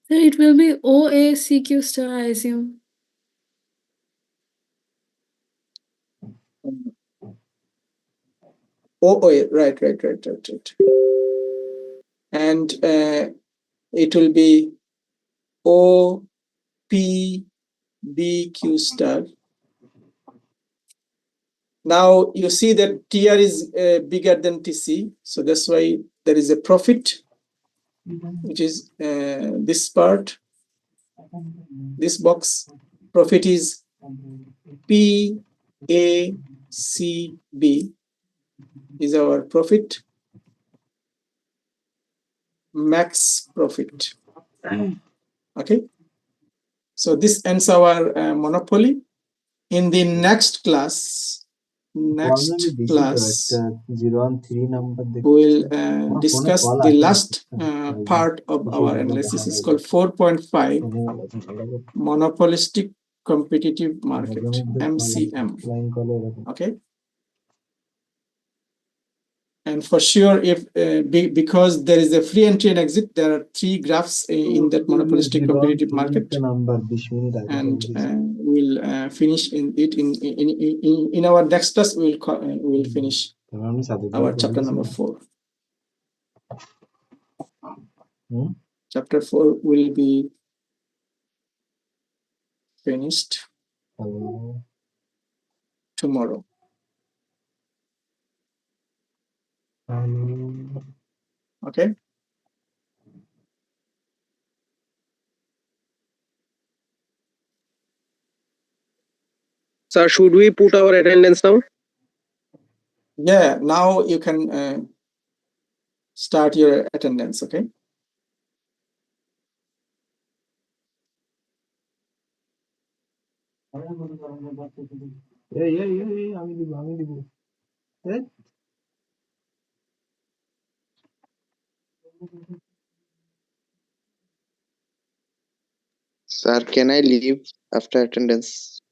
So it will be OACQ star, I assume. OA, right. And it will be OPBQ star. Now you see that TR is bigger than TC, so that's why there is a profit, which is this part, this box. Profit is PACB is our profit, max profit. Okay, so this ends our monopoly. In the next class, we'll discuss the last part of our analysis. It's called 4.5, monopolistic competitive market, MCM. Okay, and for sure, if because there is a free entry and exit, there are 3 graphs in that monopolistic competitive market, and we'll finish in our next class. We'll finish our chapter number 4. Chapter 4 will be finished tomorrow. Okay. Sir, should we put our attendance now? Yeah, now you can start your attendance. Okay. আমি দিব Sir, can I leave after attendance?